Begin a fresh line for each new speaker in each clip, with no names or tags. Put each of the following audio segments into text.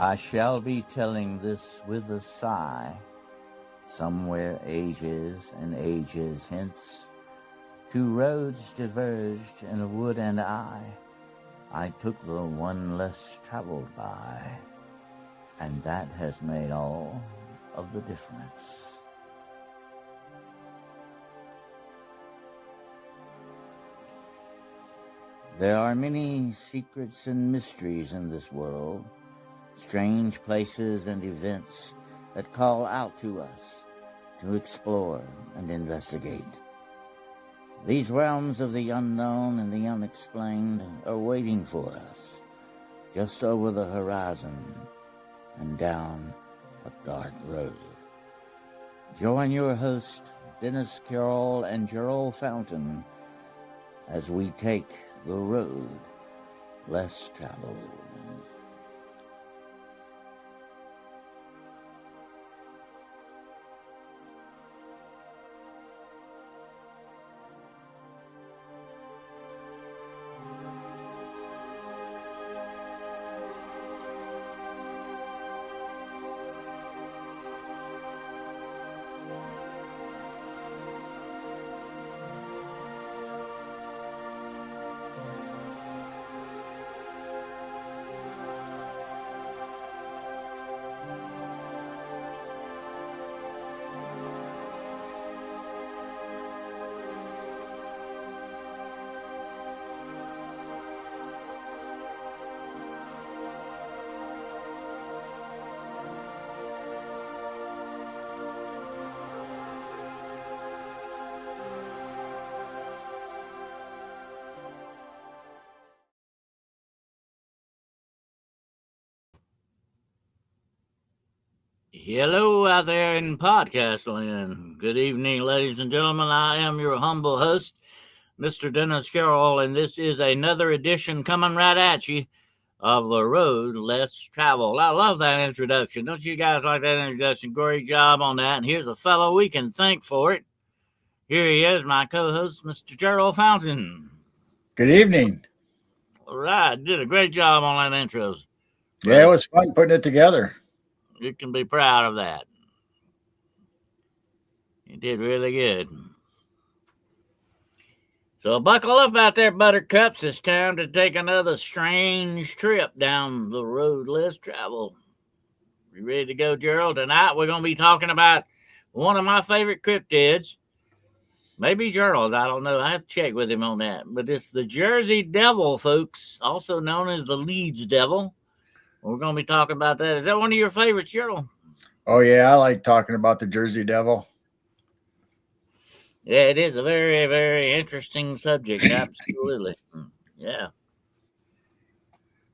I shall be telling this with a sigh. Somewhere ages and ages hence, two roads diverged in a wood, and I took the one less traveled by, and that has made all of the difference. There are many secrets and mysteries in this world, strange places and events that call out to us to explore and investigate. These realms of the unknown and the unexplained are waiting for us, just over the horizon and down a dark road. Join your host, Dennis Carroll and Gerald Fountain, as we take the road less traveled. Hello out there in podcast land. Good evening, ladies and gentlemen. I am your humble host, Mr. Dennis Carroll, and this is another edition coming right at you of The Road Less Traveled. I love that introduction. Don't you guys like that introduction? Great job on that. And here's a fellow we can thank for it. Here he is, my co-host, Mr. Gerald Fountain.
Good evening.
All right. Did a great job on that intro.
Yeah, it was fun putting it together.
You can be proud of that. You did really good. So buckle up out there, buttercups. It's time to take another strange trip down the road less traveled. You ready to go, Gerald? Tonight we're going to be talking about one of my favorite cryptids. Maybe Gerald, I don't know. I have to check with him on that. But it's the Jersey Devil, folks, also known as the Leeds Devil. We're going to be talking about that. Is that one of your favorites, Gerald?
Oh, yeah. I like talking about the Jersey Devil.
Yeah, it is a very, very interesting subject. Absolutely. Yeah.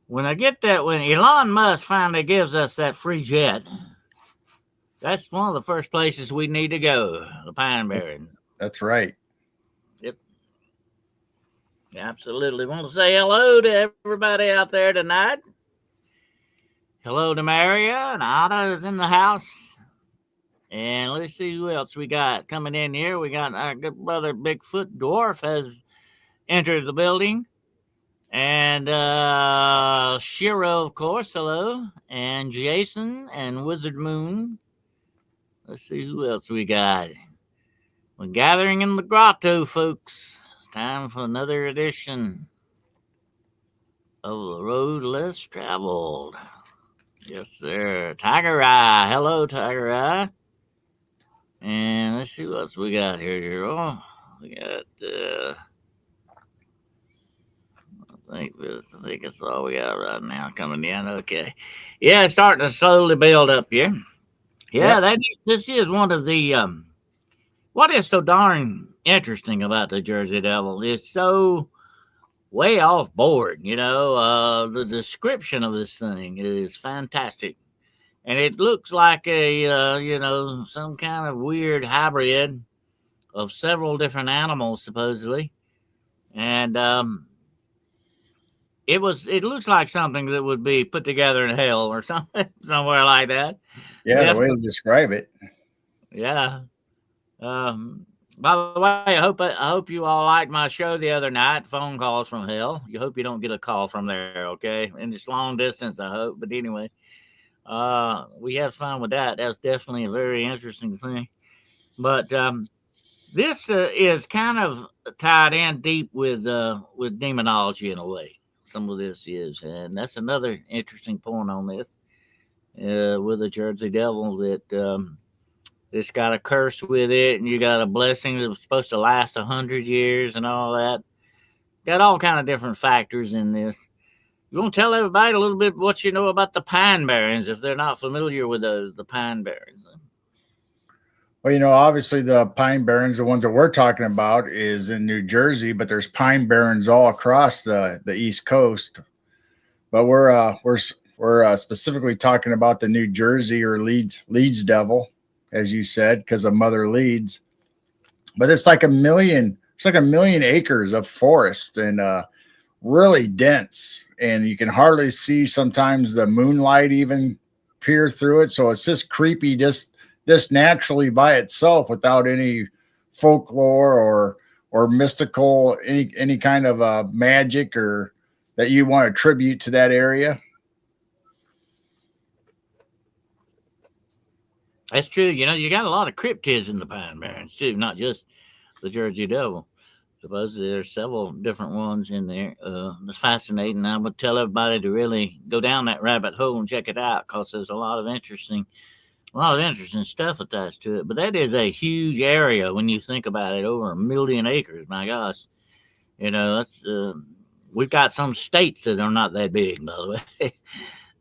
When Elon Musk finally gives us that free jet, that's one of the first places we need to go, the Pine Barrens.
That's right.
Yep. Absolutely. Want to say hello to everybody out there tonight. Hello to Maria and Ada is in the house. And let's see who else we got coming in here. We got our good brother Bigfoot Dwarf has entered the building. And Shiro, of course, hello. And Jason and Wizard Moon. Let's see who else we got. We're gathering in the grotto, folks. It's time for another edition of The Road Less Traveled. Yes, sir. Tiger Eye. Hello, Tiger Eye. And let's see what else we got here, Gerald. We got, I think that's all we got right now coming in. Okay. Yeah, it's starting to slowly build up here. Yeah, yep. This is one of the, what is so darn interesting about the Jersey Devil is so way off board, the description of this thing is fantastic. And it looks like some kind of weird hybrid of several different animals, supposedly. And it looks like something that would be put together in hell or something, somewhere like that.
Yeah, the way to describe it.
Yeah. By the way, I hope you all liked my show the other night, Phone Calls from Hell. You hope you don't get a call from there, okay? And it's long distance, I hope. But anyway,
We had fun with that. That's definitely a very interesting thing. But this is kind of tied in deep with demonology in a way. Some of this is, and that's another interesting point on this with the Jersey Devil that it's got a curse with it, and you got a blessing that was supposed to last 100 years and all that. Got all kind of different factors in this. You want to tell everybody a little bit what you know about the Pine Barrens if they're not familiar with the Pine Barrens?
Well, obviously the Pine Barrens, the ones that we're talking about, is in New Jersey, but there's Pine Barrens all across the East Coast. But we're specifically talking about the New Jersey or Leeds Devil, as you said, because of Mother Leeds. But it's like a million acres of forest and really dense, and you can hardly see sometimes the moonlight even peer through it. So it's just creepy, just naturally by itself, without any folklore or mystical any kind of magic or that you want to attribute to that area.
That's true. You got a lot of cryptids in the Pine Barrens too, not just the Jersey Devil. Supposedly there's several different ones in there. It's fascinating. I would tell everybody to really go down that rabbit hole and check it out because there's a lot of interesting stuff attached to it. But that is a huge area when you think about it. Over 1 million acres. My gosh, that's we've got some states that are not that big, by the way.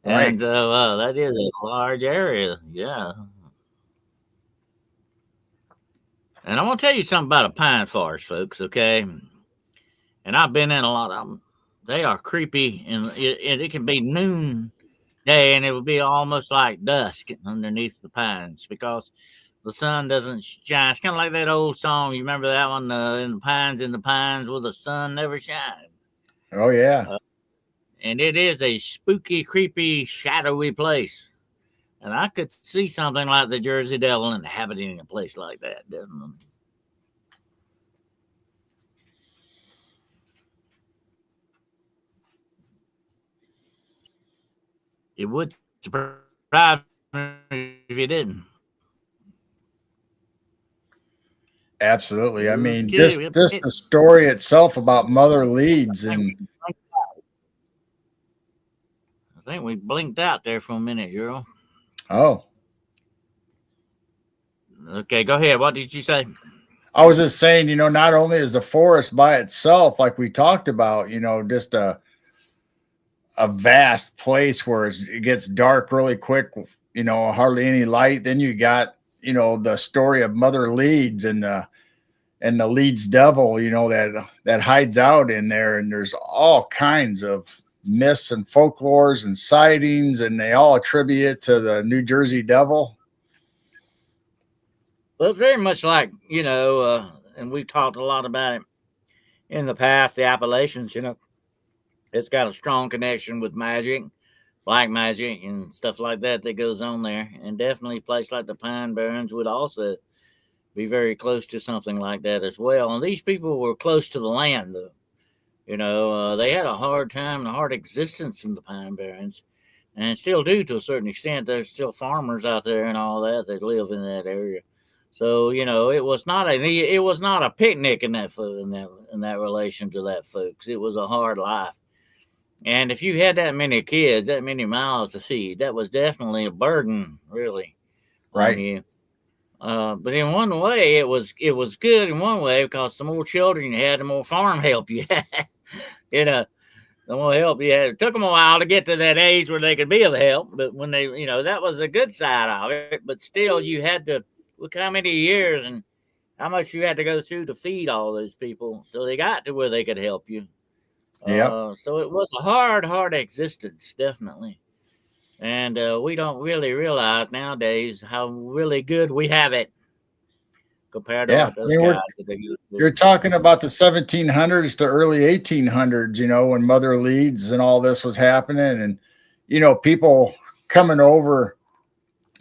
And that is a large area. Yeah. And I want to tell you something about a pine forest, folks, okay? And I've been in a lot of them. They are creepy, and it can be noon day, and it will be almost like dusk underneath the pines because the sun doesn't shine. It's kind of like that old song. You remember that one, in the pines, where the sun never shines.
Oh, yeah.
And it is a spooky, creepy, shadowy place. And I could see something like the Jersey Devil inhabiting a place like that, definitely. It would surprise me if you didn't.
Absolutely. I mean,
Okay,
just the story itself about Mother Leeds, and
I think we blinked out there for a minute, girl.
Oh.
Okay, go ahead. What did you say?
I was just saying, not only is the forest by itself, like we talked about, just a vast place where it gets dark really quick, hardly any light. Then you got, the story of Mother Leeds and the Leeds Devil, that hides out in there. And there's all kinds of myths and folklores and sightings, and they all attribute it to the New Jersey Devil.
Well, it's very much like, and we've talked a lot about it in the past, the Appalachians, it's got a strong connection with magic, black magic and stuff like that goes on there. And definitely a place like the Pine Barrens would also be very close to something like that as well. And these people were close to the land, though. They had a hard time and a hard existence in the Pine Barrens, and still do to a certain extent. There's still farmers out there and all that live in that area. So it was not a picnic in that relation to that, folks. It was a hard life, and if you had that many kids, that many miles to feed, that was definitely a burden, really,
right?
On you. But in one way, it was good in one way because the more children you had, the more farm help you had. The more help you had. It took them a while to get to that age where they could be of help, but when they, that was a good side of it. But still, you had to. Look how many years and how much you had to go through to feed all those people till they got to where they could help you.
Yeah.
So it was a hard existence, definitely. And we don't really realize nowadays how really good we have it compared to what those guys that
you're talking about the 1700s to early 1800s, when Mother Leeds and all this was happening. And, people coming over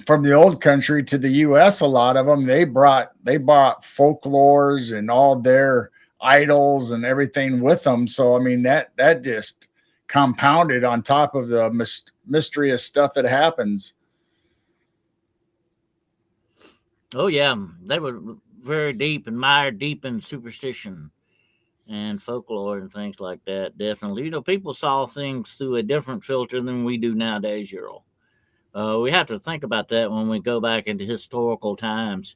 from the old country to the U.S., a lot of them, they brought folklores and all their idols and everything with them. So, I mean, that just compounded on top of the mysterious stuff that happens.
Oh yeah, they were very deep and mired deep in superstition and folklore and things like that. Definitely, people saw things through a different filter than we do nowadays, Earl. We have to think about that when we go back into historical times.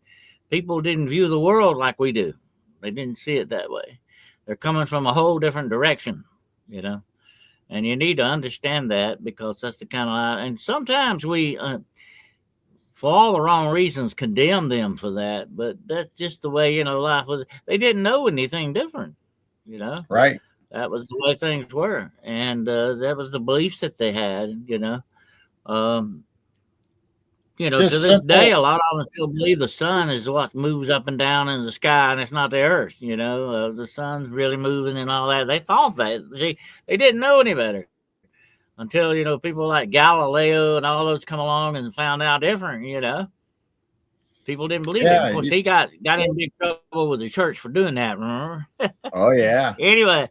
People didn't view the world like we do. They didn't see it that way. They're coming from a whole different direction, and you need to understand that, because that's the kind of, and sometimes we, for all the wrong reasons, condemn them for that. But that's just the way, life was. They didn't know anything different,
Right.
That was the way things were. And that was the beliefs that they had, Um, to this day, a lot of them still believe the sun is what moves up and down in the sky, and it's not the earth. The sun's really moving and all that. They thought that. See, they didn't know any better until, people like Galileo and all those come along and found out different, People didn't believe it. Of course, he got in big trouble with the church for doing that, remember?
Oh, yeah.
Anyway,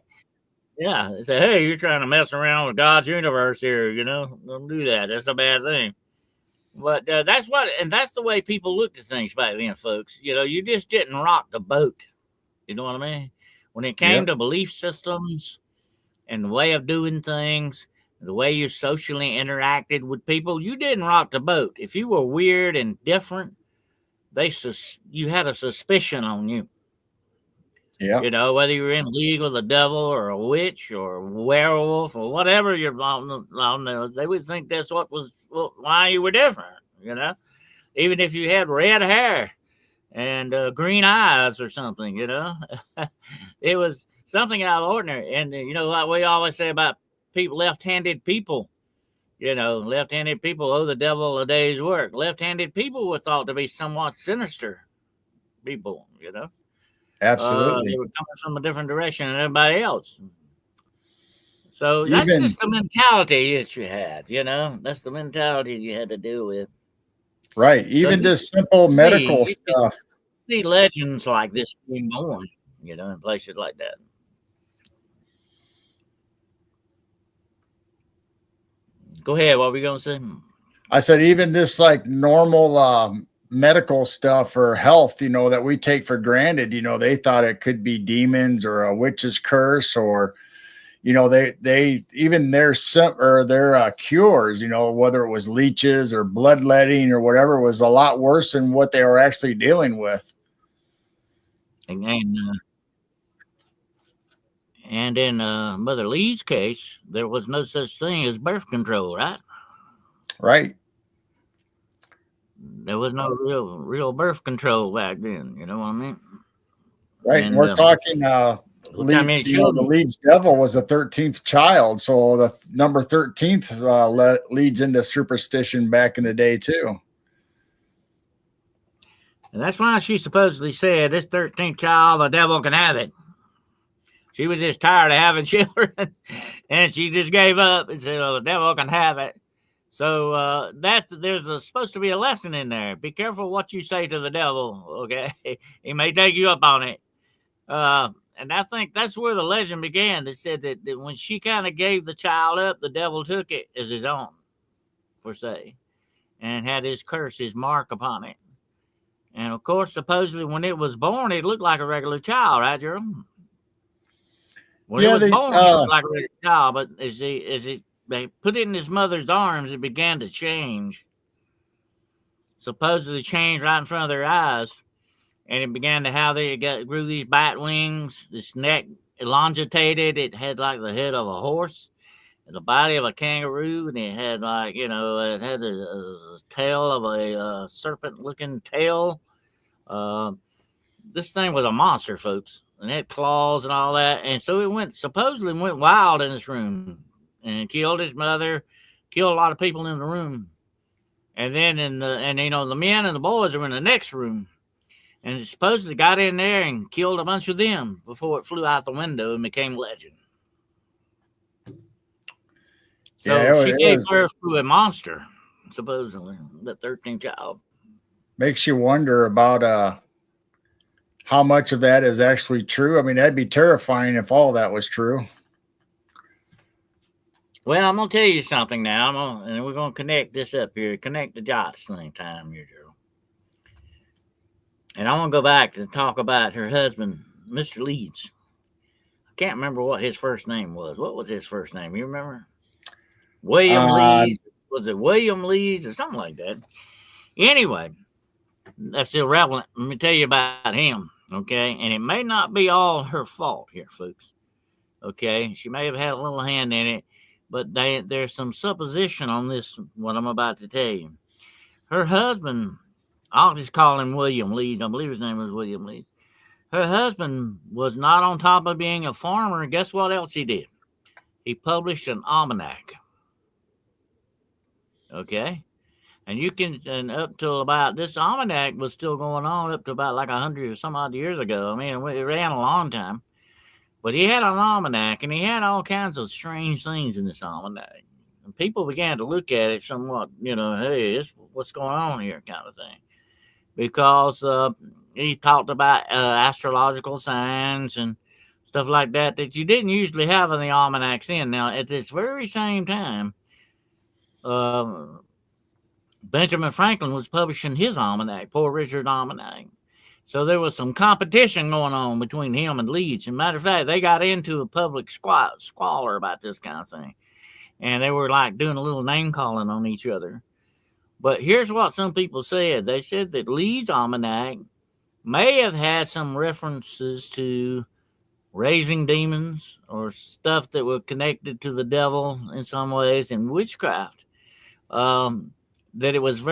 yeah, they say, hey, you're trying to mess around with God's universe here, Don't do that. That's a bad thing. But that's the way people looked at things back then, folks. You just didn't rock the boat. You know what I mean? When it came to belief systems and the way of doing things, the way you socially interacted with people, you didn't rock the boat. If you were weird and different, you had a suspicion on you.
Yeah.
Whether you were in league with the devil or a witch or a werewolf or whatever you're on there, they would think that's why you were different, Even if you had red hair and green eyes or something, It was something out of the ordinary. And, like we always say about left-handed people, left-handed people owe the devil a day's work. Left-handed people were thought to be somewhat sinister people,
Absolutely.
They were coming from a different direction than everybody else. So that's just the mentality that you had, That's the mentality you had to deal with.
Right. Even this simple medical stuff.
See legends like this being born, in places like that. Go ahead. What were we going to say?
I said, even this like normal medical stuff or health, that we take for granted, they thought it could be demons or a witch's curse, or, they even their cures, whether it was leeches or bloodletting or whatever, was a lot worse than what they were actually dealing with.
And in Mother Leeds' case, there was no such thing as birth control, right?
Right.
There was no real birth control back then. You know what I mean?
Right. And we're talking the Leeds devil was the 13th child. So the number 13th leads into superstition back in the day, too.
And that's why she supposedly said, this 13th child, the devil can have it. She was just tired of having children, and she just gave up and said, the devil can have it. So there's supposed to be a lesson in there. Be careful what you say to the devil, okay? He may take you up on it. And I think that's where the legend began. They said that when she kind of gave the child up, the devil took it as his own, per se, and had his curse, his mark upon it. And, of course, supposedly when it was born, it looked like a regular child, right, Jerome? When it was born, it looked like a regular child, but as they put it in his mother's arms, it began to change. Supposedly changed right in front of their eyes. And it began to how they grew these bat wings, this neck elongated. It had like the head of a horse and the body of a kangaroo. And it had it had a tail of a serpent-looking tail. This thing was a monster, folks. And it had claws and all that. And so it supposedly went wild in this room and killed his mother, killed a lot of people in the room. And then the men and the boys were in the next room. And it supposedly got in there and killed a bunch of them before it flew out the window and became legend. So she gave birth to a monster, supposedly, the 13th child.
Makes you wonder about how much of that is actually true. I mean, that'd be terrifying if all that was true.
Well, I'm gonna tell you something now. And we're gonna connect this up here. Connect the dots thing time here, Joe. And I want to go back to talk about her husband, Mr. Leeds. I can't remember what his first name was. What was his first name? You remember? William Leeds. Was it William Leeds or something like that? Anyway, that's irrelevant. Let me tell you about him, okay? And it may not be all her fault here, folks. Okay, she may have had a little hand in it, but there's some supposition on this, what I'm about to tell you. Her husband, I'll just call him William Leeds. I believe his name was William Leeds. Her husband was not on top of being a farmer. Guess what else he did? He published an almanac. Okay? And up till about, this almanac was still going on up to about like 100 or some odd years ago. I mean, it ran a long time. But he had an almanac, and he had all kinds of strange things in this almanac. And people began to look at it somewhat, hey, what's going on here kind of thing. Because he talked about astrological signs and stuff like that you didn't usually have in the almanacs then. Now, at this very same time, Benjamin Franklin was publishing his almanac, Poor Richard Almanac. So there was some competition going on between him and Leeds. As a matter of fact, they got into a public squalor about this kind of thing. And they were like doing a little name calling on each other. But here's what some people said. They said that Leeds' almanac may have had some references to raising demons or stuff that were connected to the devil in some ways, and witchcraft. That it was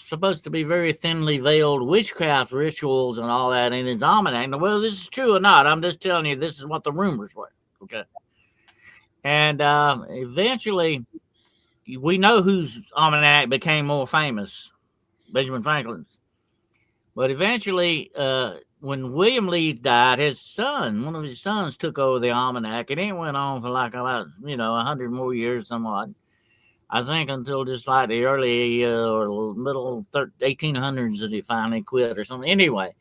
supposed to be very thinly veiled witchcraft rituals and all that in his almanac. Now, whether this is true or not, I'm just telling you this is what the rumors were. Okay. And eventually, we know whose almanac became more famous, Benjamin Franklin's. But eventually, when William Leeds died, one of his sons took over the almanac, and it went on for like about 100 more years, somewhat. I think until just like the early or middle 1800s that he finally quit or something. Anyway,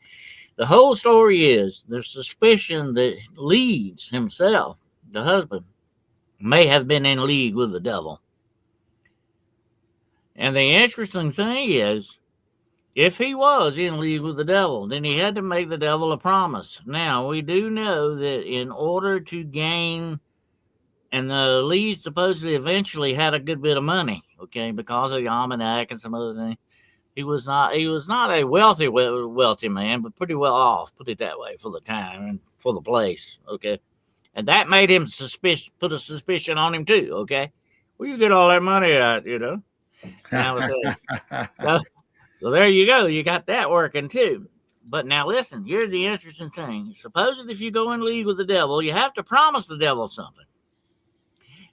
the whole story is there's suspicion that Leeds himself, the husband, may have been in league with the devil. And the interesting thing is, if he was in league with the devil, then he had to make the devil a promise. Now, we do know that in order to gain, and the Leeds supposedly eventually had a good bit of money, okay, because of the almanac and some other things. He was not a wealthy man, but pretty well off, put it that way, for the time and for the place, okay. And that made him put a suspicion on him too, okay. Where you get all that money at, Now, so there you go. You got that working too. But now listen, here's the interesting thing. Supposedly if you go in league with the devil, you have to promise the devil something.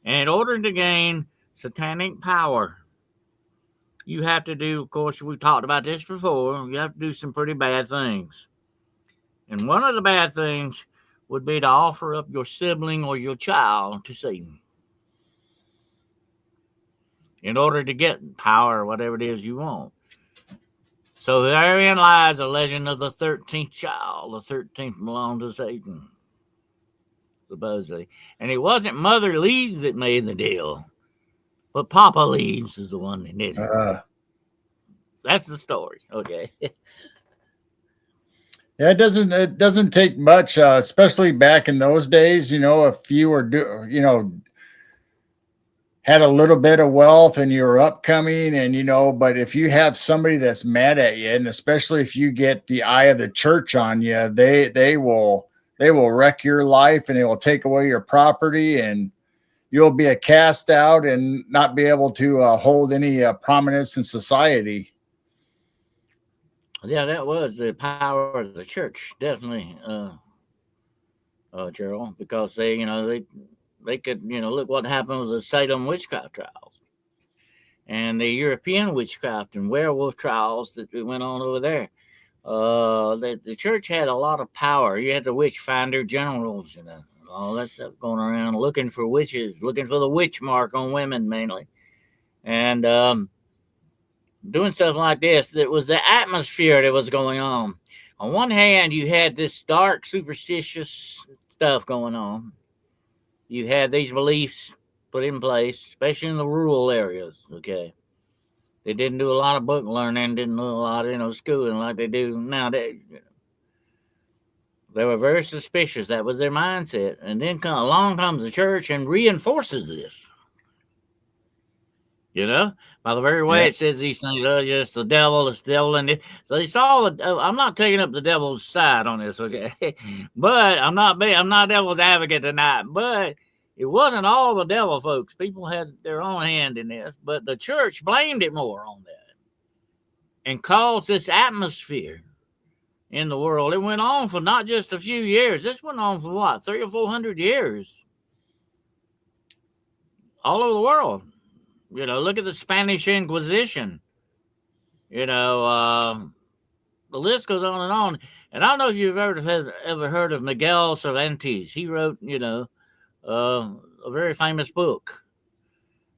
And in order to gain satanic power, you have to do, of course, we talked about this before, you have to do some pretty bad things. And one of the bad things would be to offer up your sibling or your child to Satan in order to get power or whatever it is you want. So therein lies the legend of the 13th child. The 13th belonged to Satan, supposedly. And it wasn't Mother Leeds that made the deal, but Papa Leeds is the one that did it. That's the story, okay?
Yeah, it doesn't take much, especially back in those days. If you were had a little bit of wealth and you're upcoming, and but if you have somebody that's mad at you, and especially if you get the eye of the church on you, they will wreck your life, and they will take away your property, and you'll be a cast out and not be able to hold any prominence in society.
Yeah, that was the power of the church, definitely, Gerald, because they could, look what happened with the Salem witchcraft trials and the European witchcraft and werewolf trials that went on over there. The church had a lot of power. You had the witch finder generals, all that stuff going around looking for witches, looking for the witch mark on women mainly. And doing stuff like this. That was the atmosphere that was going on. On one hand, you had this dark, superstitious stuff going on. You had these beliefs put in place, especially in the rural areas. Okay, they didn't do a lot of book learning, didn't do a lot of schooling like they do nowadays. They were very suspicious. That was their mindset. And then along comes the church and reinforces this. By the very way it says these things, it's the devil, and so they saw. I'm not taking up the devil's side on this, okay? But I'm not devil's advocate tonight. But it wasn't all the devil, folks. People had their own hand in this, but the church blamed it more on that and caused this atmosphere in the world. It went on for not just a few years. This went on for what, 300 or 400 years, all over the world. Look at the Spanish Inquisition. The list goes on and on. And I don't know if you've ever heard of Miguel Cervantes. He wrote, a very famous book,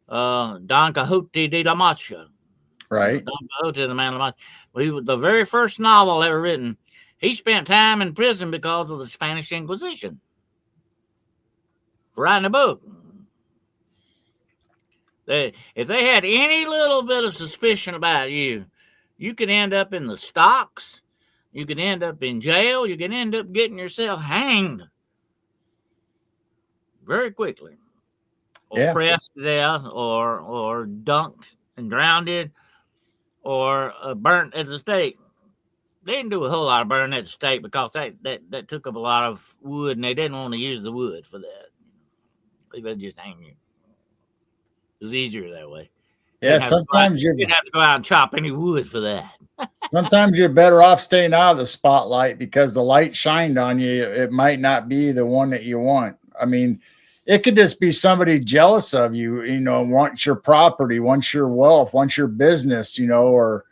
Don Quixote de la Mancha.
Right.
Don Quixote, the Man of the Mancha. The very first novel ever written. He spent time in prison because of the Spanish Inquisition. For writing a book. If they had any little bit of suspicion about you, you could end up in the stocks. You could end up in jail. You could end up getting yourself hanged very quickly, or pressed to death, or dunked and drowned, or burnt at the stake. They didn't do a whole lot of burning at the stake because that took up a lot of wood, and they didn't want to use the wood for that. They would just hang you. It was easier that way.
Yeah, sometimes
you didn't have to go out and chop any wood for that.
Sometimes you're better off staying out of the spotlight because the light shined on you. It might not be the one that you want. I mean, it could just be somebody jealous of you, wants your property, wants your wealth, wants your business, or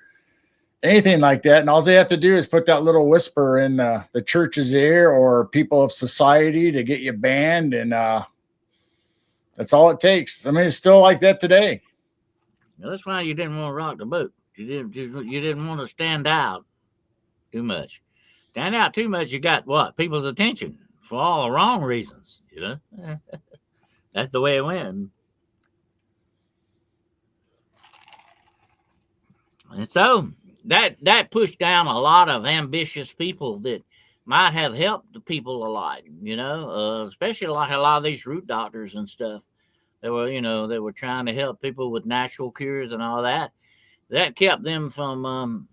anything like that. And all they have to do is put that little whisper in the church's ear or people of society to get you banned. And that's all it takes. I mean, it's still like that today.
Well, that's why you didn't want to rock the boat. You didn't want to stand out too much. Stand out too much, you got what? People's attention for all the wrong reasons. That's the way it went. And so that pushed down a lot of ambitious people that might have helped the people a lot, especially like a lot of these root doctors and stuff. They were trying to help people with natural cures and all that. That kept them from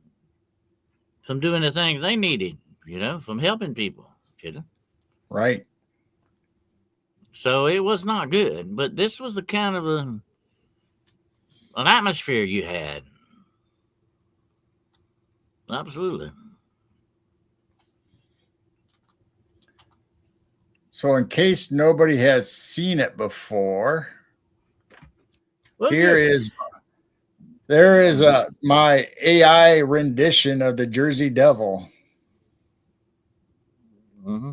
doing the things they needed, from helping people,
Right.
So it was not good, but this was the kind of an atmosphere you had. Absolutely.
So in case nobody has seen it before, there is my AI rendition of the Jersey Devil.
Mm-hmm.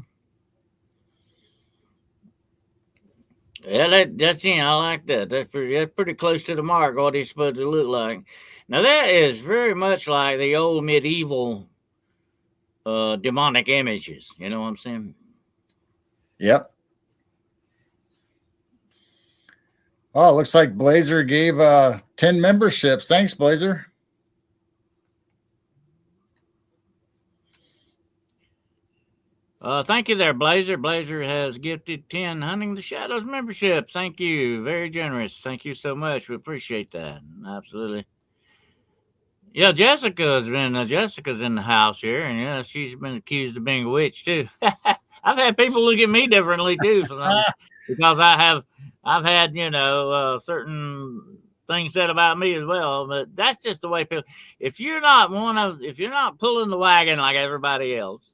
Yeah, that's I like that. That's pretty close to the mark. What he's supposed to look like. Now that is very much like the old medieval demonic images. You know what I'm saying?
Yep. Oh, it looks like Blazer gave 10 memberships. Thanks, Blazer.
Thank you there, Blazer. Blazer has gifted 10 Hunting the Shadows memberships. Thank you. Very generous. Thank you so much. We appreciate that. Absolutely. Yeah, Jessica's in the house here, and she's been accused of being a witch too. I've had people look at me differently too, because I've had certain things said about me as well. But that's just the way people. If you're not pulling the wagon like everybody else,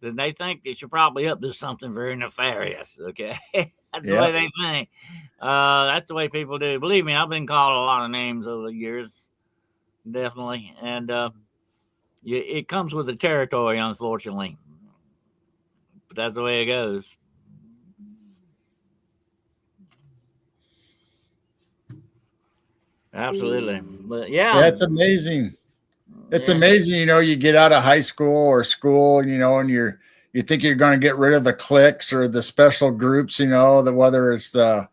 then they think that you're probably up to something very nefarious. Okay, that's the way they think. That's the way people do. Believe me, I've been called a lot of names over the years. Definitely, and it comes with the territory, unfortunately. But that's the way it goes. Absolutely, but yeah,
it's amazing. It's amazing, you get out of high school or school, and you think you're going to get rid of the cliques or the special groups, that whether it's the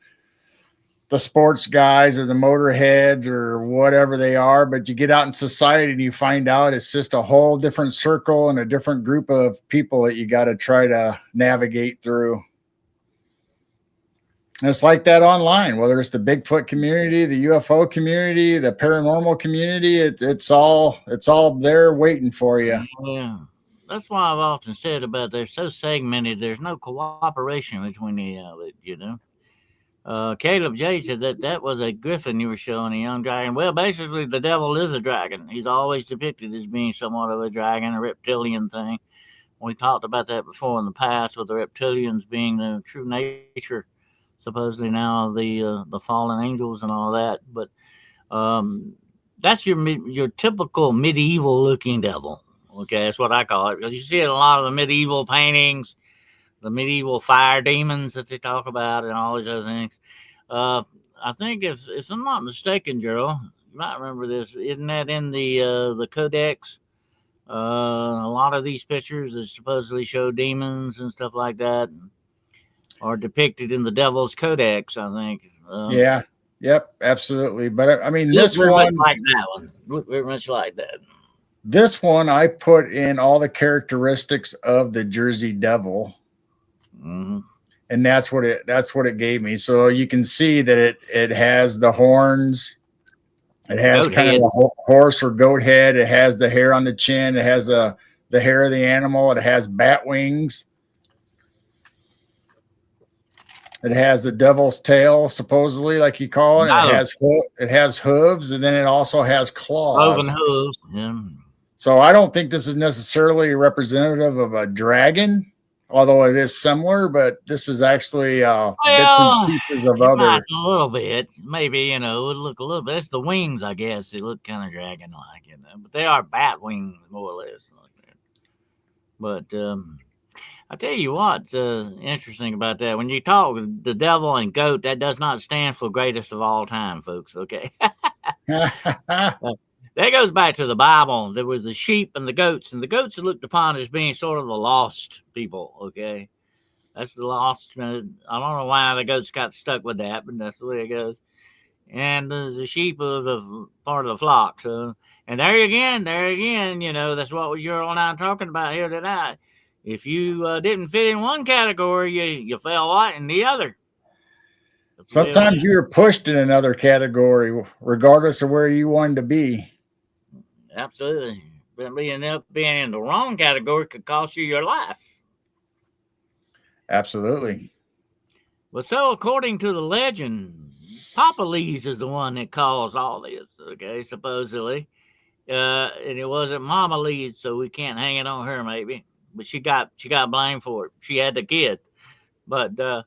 sports guys or the motorheads or whatever they are, but you get out in society and you find out it's just a whole different circle and a different group of people that you got to try to navigate through. And it's like that online, whether it's the Bigfoot community, the UFO community, the paranormal community, it's all there waiting for you.
Yeah. That's why I've often said about they're so segmented, there's no cooperation between the outlet, you know. Caleb J said that was a griffin you were showing, a young dragon. Well, basically, the devil is a dragon. He's always depicted as being somewhat of a dragon, a reptilian thing. We talked about that before in the past, with the reptilians being the true nature, supposedly now, of the fallen angels and all that. But that's your typical medieval looking devil. Okay, that's what I call it, because you see it in a lot of the medieval paintings, the medieval fire demons that they talk about, and all these other things. I think if I'm not mistaken, Gerald, you might remember this. Isn't that in the Codex? A lot of these pictures that supposedly show demons and stuff like that are depicted in the Devil's Codex, I think.
Yeah. Yep. Absolutely. But I mean,
this one much like that one. Look very much like that.
This one, I put in all the characteristics of the Jersey Devil.
Mm-hmm.
And that's what it gave me. So you can see that it has the horns, it has goat kind head. Of a horse or goat head, it has the hair on the chin, it has the hair of the animal, it has bat wings, it has the devil's tail, supposedly, like you call it. No. It has hooves, and then it also has claws.
Cloven hooves. Yeah.
So I don't think this is necessarily representative of a dragon, although it is similar, but this is actually bits and pieces of other.
A little bit, maybe, it would look a little bit. It's the wings, I guess. They look kind of dragon-like, but they are bat wings, more or less. Like that. But I tell you what's interesting about that. When you talk the devil and goat, that does not stand for greatest of all time, folks. Okay. That goes back to the Bible. There was the sheep and the goats are looked upon as being sort of the lost people, okay? That's the lost. I don't know why the goats got stuck with that, but that's the way it goes. And the sheep was a part of the flock. So, and there again, that's what you're all now talking about here tonight. If you didn't fit in one category, you fell right in the other.
Sometimes you're pushed in another category, regardless of where you wanted to be.
Absolutely. But being in the wrong category could cost you your life.
Absolutely.
Well, so according to the legend, Papa Leeds is the one that caused all this, okay, supposedly. And it wasn't Mama Leeds, so we can't hang it on her, maybe. But she got blamed for it. She had the kid. But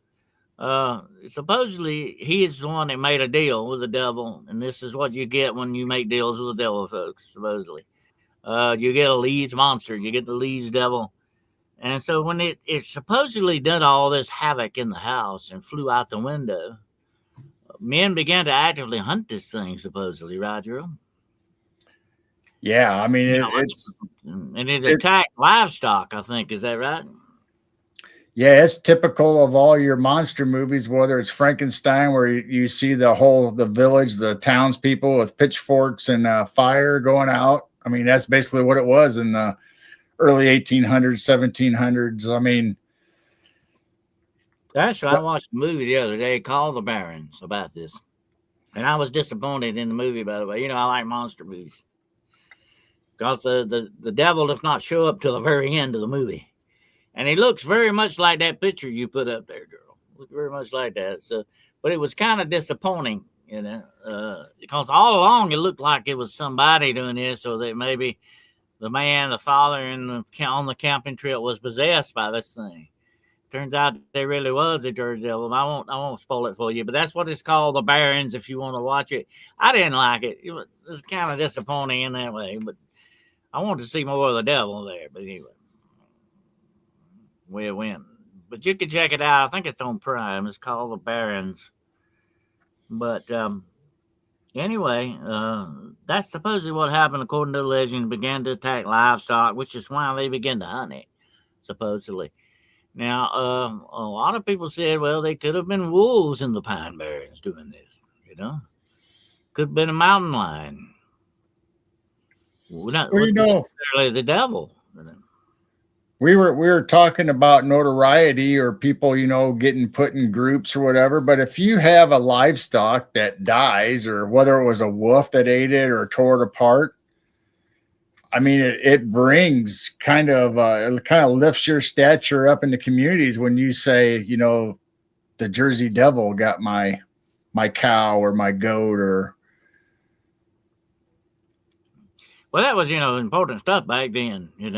supposedly he is the one that made a deal with the devil, and this is what you get when you make deals with the devil, folks. Supposedly, you get a Leeds monster, you get the Leeds devil, and so when it supposedly did all this havoc in the house and flew out the window, men began to actively hunt this thing, supposedly, Roger.
Yeah, I mean
it attacked livestock. I think, is that right?
Yeah, it's typical of all your monster movies, whether it's Frankenstein, where you see the village, the townspeople with pitchforks and fire going out. I mean, that's basically what it was in the early 1800s, 1700s. I mean,
actually, I watched a movie the other day called The Barrens about this, and I was disappointed in the movie. By the way, I like monster movies because the devil does not show up till the very end of the movie. And he looks very much like that picture you put up there, girl. Looks very much like that. So, but it was kind of disappointing, because all along it looked like it was somebody doing this, or that maybe the man, the father, on the camping trip was possessed by this thing. Turns out there really was a Jersey devil. I won't spoil it for you, but that's what it's called, The Barrens. If you want to watch it, I didn't like it. It was kind of disappointing in that way, but I wanted to see more of the devil there. But anyway. Where it went. But you can check it out. I think it's on Prime. It's called The Barrens. But anyway, that's supposedly what happened according to the legend. It began to attack livestock, which is why they began to hunt it, supposedly. Now, a lot of people said, well, they could have been wolves in the Pine Barrens doing this. Could have been a mountain lion.
Well,
Wasn't necessarily the devil.
we were talking about notoriety or people, getting put in groups or whatever. But if you have a livestock that dies, or whether it was a wolf that ate it or tore it apart, I mean, it brings it kind of lifts your stature up in the communities when you say, the Jersey Devil got my cow or my goat or.
Well, that was, important stuff back then, You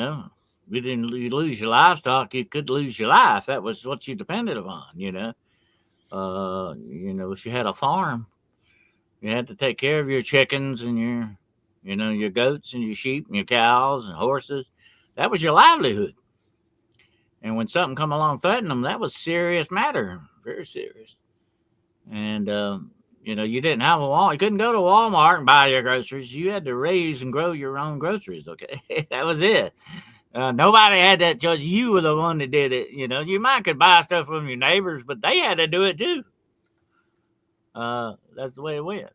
lose your livestock, you could lose your life. That was what you depended upon, if you had a farm, you had to take care of your chickens and your goats and your sheep and your cows and horses. That was your livelihood. And when something come along threatening them, that was serious matter, very serious. And you didn't have a wall. You couldn't go to Walmart and buy your groceries. You had to raise and grow your own groceries. Okay, that was it. Nobody had that choice. You were the one that did it. You might could buy stuff from your neighbors, but they had to do it too. That's the way it went.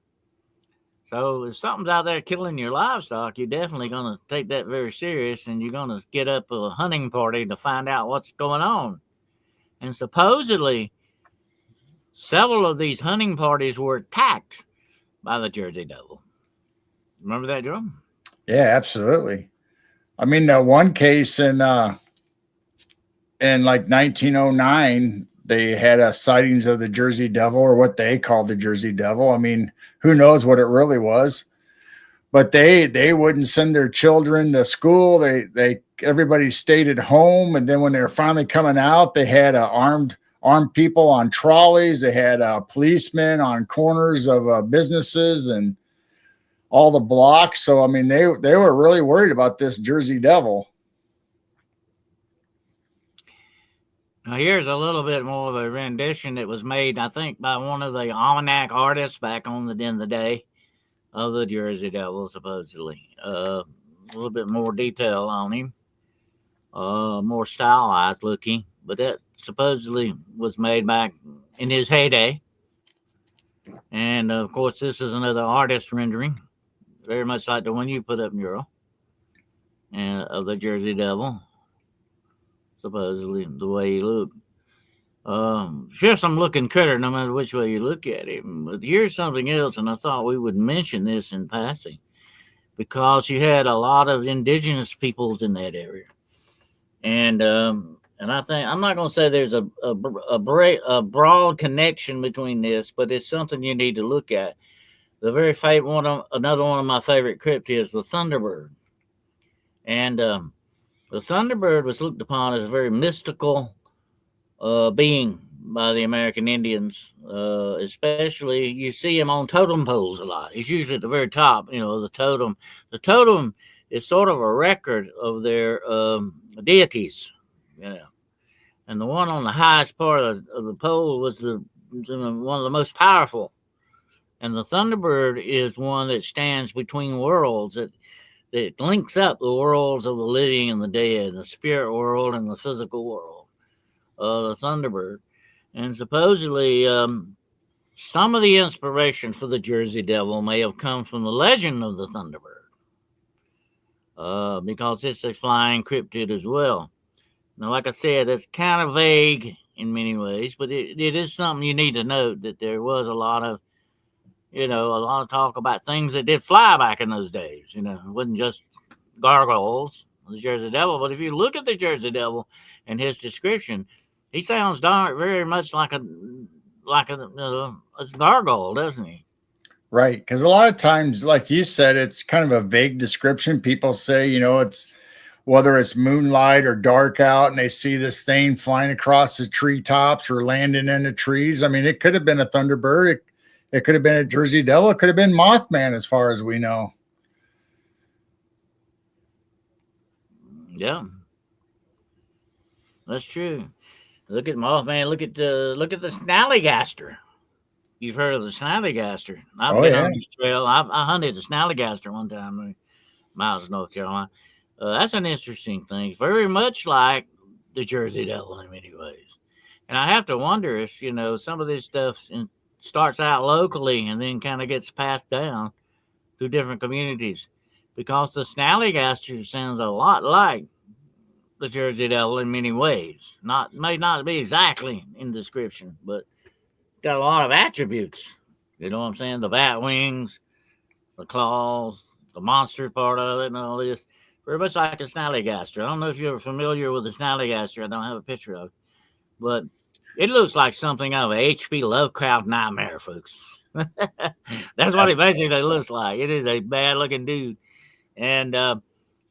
So if something's out there killing your livestock, you're definitely going to take that very serious, and you're going to get up a hunting party to find out what's going on. And supposedly, several of these hunting parties were attacked by the Jersey Devil. Remember that, Joe?
Yeah, absolutely. I mean, one case in like 1909, they had sightings of the Jersey Devil, or what they called the Jersey Devil. I mean, who knows what it really was? But they wouldn't send their children to school. Everybody stayed at home, and then when they were finally coming out, they had armed people on trolleys. They had policemen on corners of businesses and all the blocks. So I mean, they were really worried about this Jersey Devil.
Now, here's a little bit more of a rendition that was made, I think, by one of the almanac artists back in the day of the Jersey Devil, supposedly. A little bit more detail on him, more stylized looking, but that supposedly was made back in his heyday. And, of course, this is another artist rendering, very much like the one you put up, mural, of the Jersey Devil. Supposedly the way he looked. Sure, some looking critter, no matter which way you look at him. But here's something else, and I thought we would mention this in passing, because you had a lot of indigenous peoples in that area, and I think I'm not going to say there's a broad connection between this, but it's something you need to look at. The very another one of my favorite cryptids, the Thunderbird, and the Thunderbird was looked upon as a very mystical being by the American Indians. Especially, you see him on totem poles a lot. He's usually at the very top, of the totem. The totem is sort of a record of their deities, And the one on the highest part of the pole was one of the most powerful. And the Thunderbird is one that stands between worlds. It links up the worlds of the living and the dead, the spirit world and the physical world, the Thunderbird. And supposedly, some of the inspiration for the Jersey Devil may have come from the legend of the Thunderbird, because it's a flying cryptid as well. Now, like I said, it's kind of vague in many ways, but it is something you need to note, that there was a lot of talk about things that did fly back in those days. It wasn't just gargoyles, the Jersey Devil. But if you look at the Jersey Devil and his description, he sounds very much like a gargoyle, doesn't he?
Right, because a lot of times, like you said, it's kind of a vague description. People say, it's whether it's moonlight or dark out, and they see this thing flying across the treetops or landing in the trees. I mean, it could have been a Thunderbird. It could have been a Jersey Devil. It could have been Mothman, as far as we know.
Yeah, that's true. Look at Mothman. Look at the snallygaster. You've heard of the snallygaster? I've been on this trail. I hunted the snallygaster one time in Miles, North Carolina. That's an interesting thing. Very much like the Jersey Devil in many ways. And I have to wonder if, some of this stuff starts out locally and then kind of gets passed down through different communities. Because the Snallygaster sounds a lot like the Jersey Devil in many ways. May not be exactly in description, but got a lot of attributes. You know what I'm saying? The bat wings, the claws, the monster part of it, and all this. Very much like a Snallygaster. I don't know if you're familiar with the Snallygaster. I don't have a picture of it. But it looks like something out of a H.P. Lovecraft nightmare, folks. That's what it basically looks like. It is a bad-looking dude. And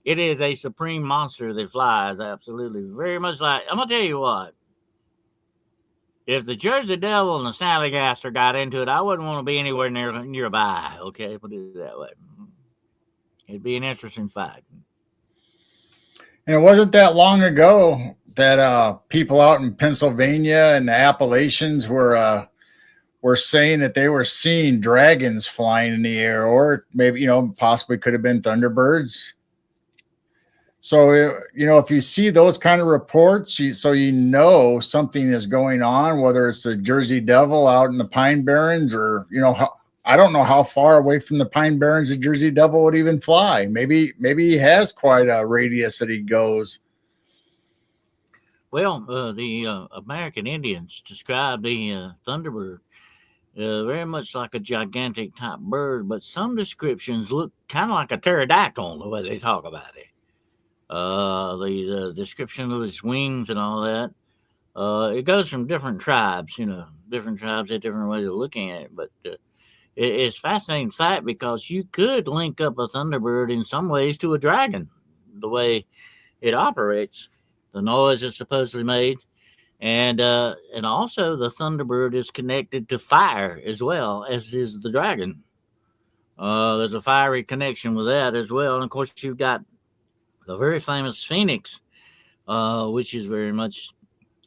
it is a supreme monster that flies, absolutely. Very much like... I'm going to tell you what. If the Jersey Devil and the Snallygaster got into it, I wouldn't want to be anywhere nearby, okay? Put it that way. It'd be an interesting fight.
And it wasn't that long ago that people out in Pennsylvania and the Appalachians were saying that they were seeing dragons flying in the air, or maybe, possibly could have been thunderbirds. So, if you see those kind of reports, so something is going on, whether it's the Jersey Devil out in the Pine Barrens or, I don't know how far away from the Pine Barrens the Jersey Devil would even fly. Maybe he has quite a radius that he goes.
Well, the American Indians describe the Thunderbird very much like a gigantic type bird, but some descriptions look kind of like a pterodactyl the way they talk about it. The description of its wings and all that. It goes from different tribes, different tribes have different ways of looking at it, but it's a fascinating fact because you could link up a Thunderbird in some ways to a dragon, the way it operates, the noise it's supposedly made, and also the Thunderbird is connected to fire as well as is the dragon. There's a fiery connection with that as well, and of course you've got the very famous phoenix, which is very much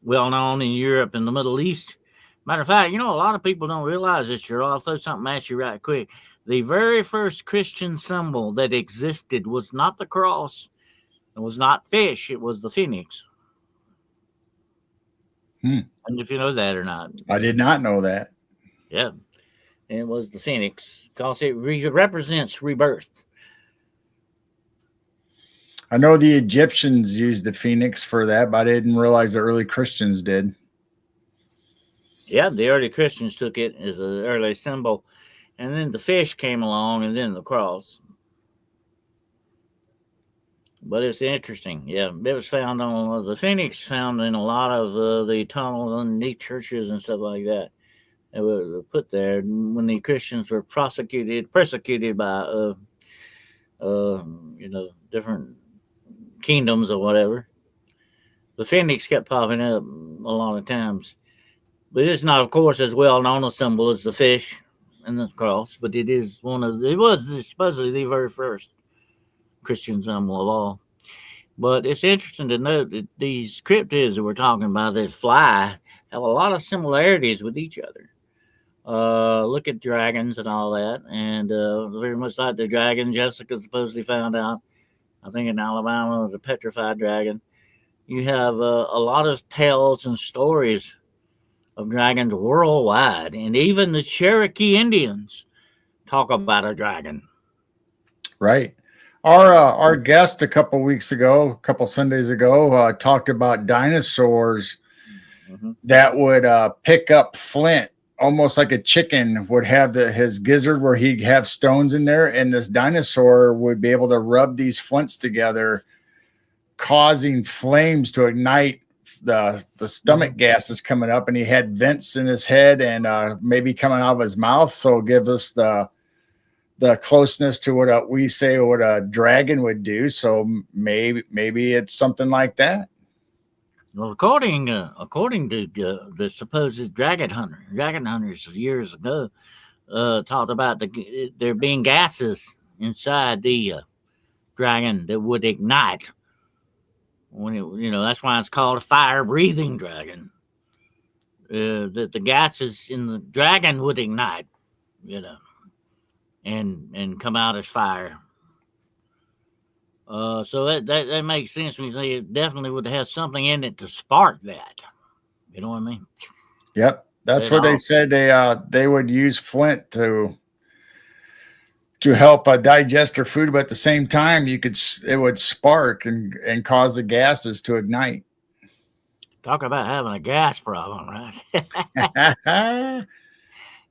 well known in Europe and the Middle East. Matter of fact, a lot of people don't realize this, Gerald. I'll throw something at you right quick. The very first Christian symbol that existed was not the cross. It was not fish. It was the phoenix. And if you know that or not.
I did not know that.
Yeah. It was the phoenix because it represents rebirth.
I know the Egyptians used the phoenix for that, but I didn't realize the early Christians did.
Yeah, the early Christians took it as an early symbol. And then the fish came along and then the cross. But it's interesting. Yeah, it was found on the phoenix found in a lot of the tunnels underneath churches and stuff like that. It was put there when the Christians were persecuted by, different kingdoms or whatever. The phoenix kept popping up a lot of times. But it's not, of course, as well known a symbol as the fish and the cross, but it was supposedly the very first Christian symbol of all. But it's interesting to note that these cryptids that we're talking about that fly have a lot of similarities with each other. Look at dragons and all that, and very much like the dragon Jessica supposedly found out, I think in Alabama, the petrified dragon. You have a lot of tales and stories of dragons worldwide, and even the Cherokee Indians talk about a dragon.
Right. Our guest a couple Sundays ago, talked about dinosaurs that would pick up flint, almost like a chicken would have his gizzard where he'd have stones in there, and this dinosaur would be able to rub these flints together, causing flames to ignite the stomach gases coming up, and he had vents in his head and maybe coming out of his mouth. So it gives us the closeness to what we say what a dragon would do. So maybe it's something like that.
Well, according to the supposed dragon hunters years ago, talked about there being gases inside the dragon that would ignite. When that's why it's called a fire-breathing dragon. That the gases in the dragon would ignite, and come out as fire. So that makes sense when you say it definitely would have something in it to spark that. You know what I mean?
Yep, that's
Set
what they
off.
said. They would use flint to help digest their food, but at the same time, it would spark and cause the gases to ignite.
Talk about having a gas problem, right?
Right.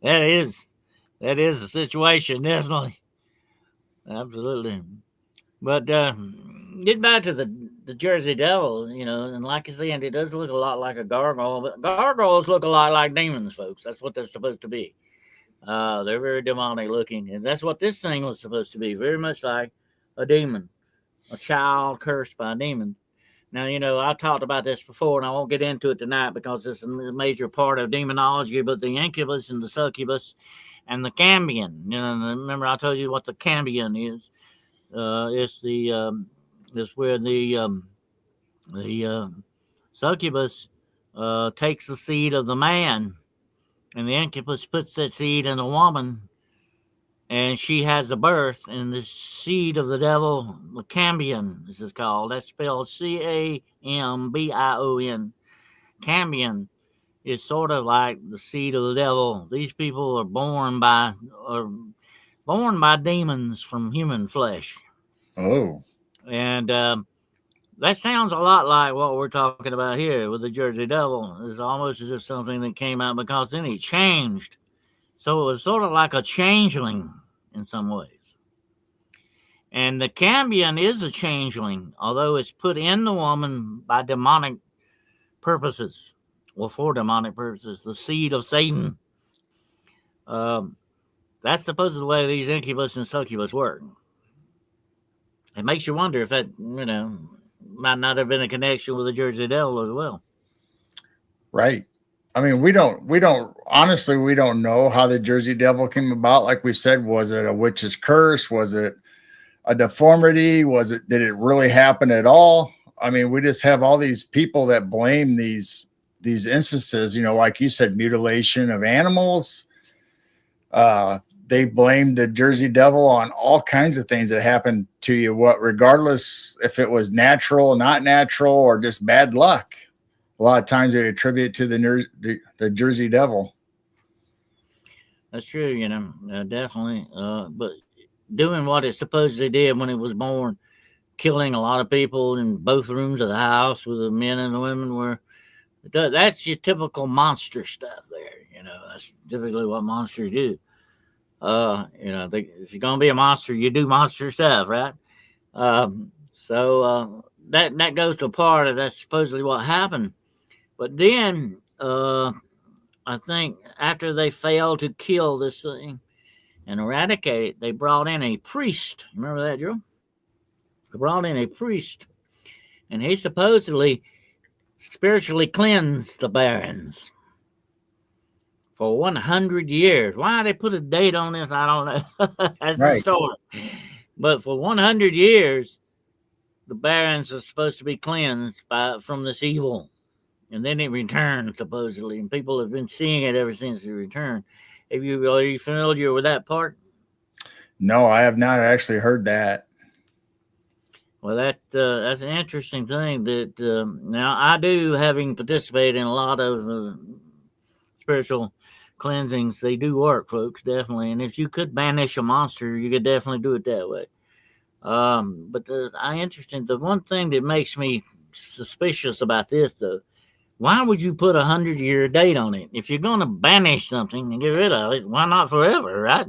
that is a situation, definitely. Absolutely. But get back to the Jersey Devil, and like I said, it does look a lot like a gargoyle, but gargoyles look a lot like demons, folks. That's what they're supposed to be. They're very demonic looking, and that's what this thing was supposed to be, very much like a demon, a child cursed by a demon. Now, I talked about this before, and I won't get into it tonight because it's a major part of demonology, but the incubus and the succubus and the cambion. Remember I told you what the cambion is. It's where the succubus takes the seed of the man, and the incubus puts that seed in a woman, and she has a birth, and the seed of the devil, the cambion, this is called. That's spelled Cambion. Cambion is sort of like the seed of the devil. These people are born by demons from human flesh.
Oh,
And that sounds a lot like what we're talking about here with the Jersey Devil. It's almost as if something that came out because then he changed. So it was sort of like a changeling in some ways. And the cambion is a changeling, although it's put in the woman by demonic purposes, or for demonic purposes, the seed of Satan. That's supposedly the way these incubus and succubus work. It makes you wonder if that, might not have been a connection with the Jersey Devil as well.
right. I mean, honestly, we don't know how the Jersey Devil came about. Like we said, was it a witch's curse? Was it a deformity? Did it really happen at all? I mean, we just have all these people that blame these instances, like you said, mutilation of animals. They blamed the Jersey Devil on all kinds of things that happened to you, regardless if it was natural, not natural, or just bad luck. A lot of times they attribute it to the Jersey Devil.
That's true, definitely. But doing what it supposedly did when it was born, killing a lot of people in both rooms of the house with the men and the women that's your typical monster stuff there. That's typically what monsters do. If you're going to be a monster, you do monster stuff, right? So that goes to part of that's supposedly what happened. But then I think after they failed to kill this thing and eradicate it, they brought in a priest. Remember that, Joe? They brought in a priest, and he supposedly spiritually cleansed the barrens for 100 years. Why they put a date on this, I don't know. That's right. The story. But for 100 years, the barrens are supposed to be cleansed from this evil. And then it returned, supposedly. And people have been seeing it ever since it returned. Are you familiar with that part?
No, I have not actually heard that.
Well, that's an interesting thing. That now I do, having participated in a lot of spiritual cleansings, they do work, folks, definitely. And if you could banish a monster, you could definitely do it that way. But the one thing that makes me suspicious about this, though, why would you put 100-year date on it? If you're going to banish something and get rid of it, why not forever, right?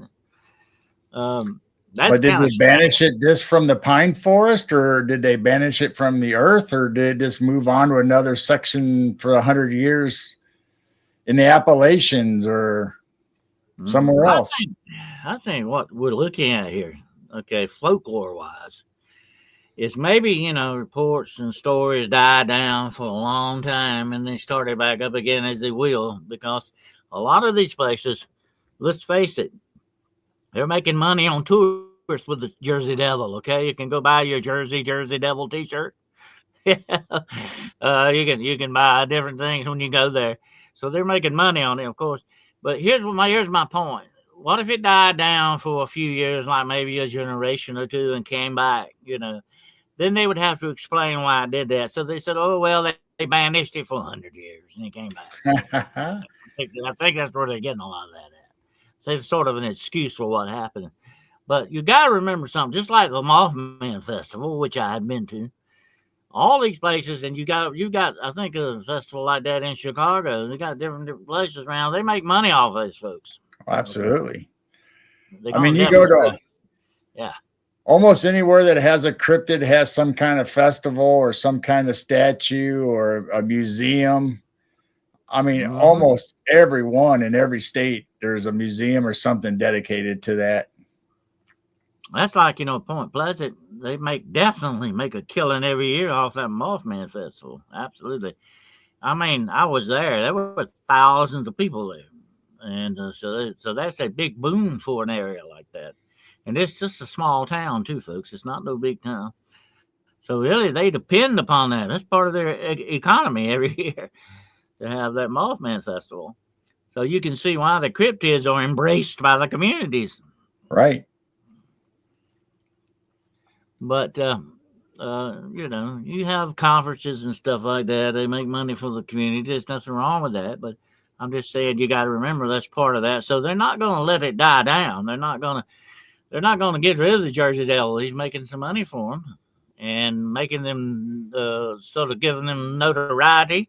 But did they banish it just from the pine forest, or did they banish it from the earth, or did it just move on to another section for 100 years in the Appalachians or somewhere else?
I think what we're looking at here, okay, folklore-wise, is maybe, reports and stories died down for a long time and they started back up again as they will, because a lot of these places, let's face it, they're making money on tourists with the Jersey Devil, okay? You can go buy your Jersey Devil t-shirt. You can buy different things when you go there. So they're making money on it, of course. But here's my point. What if it died down for a few years, like maybe a generation or two, and came back, then they would have to explain why I did that. So they said, oh, well, they banished it for 100 years and it came back. I think that's where they're getting a lot of that at. So it's sort of an excuse for what happened. But you got to remember something, just like the Mothman Festival, which I had been to. All these places, and you got, I think, a festival like that in Chicago. They got different places around. They make money off those folks.
Absolutely.
Okay.
I mean, you go to
yeah,
almost anywhere that has a cryptid has some kind of festival or some kind of statue or a museum. I mean, almost everyone in every state, there's a museum or something dedicated to that.
That's like, Point Pleasant. They definitely make a killing every year off that Mothman Festival. Absolutely. I mean, I was there. There were thousands of people there. And so that's a big boon for an area like that. And it's just a small town, too, folks. It's not no big town. So really, they depend upon that. That's part of their economy every year to have that Mothman Festival. So you can see why the cryptids are embraced by the communities.
Right.
But, you have conferences and stuff like that. They make money for the community. There's nothing wrong with that. But I'm just saying you got to remember that's part of that. So they're not going to let it die down. They're not going to get rid of the Jersey Devil. He's making some money for them and making them sort of giving them notoriety.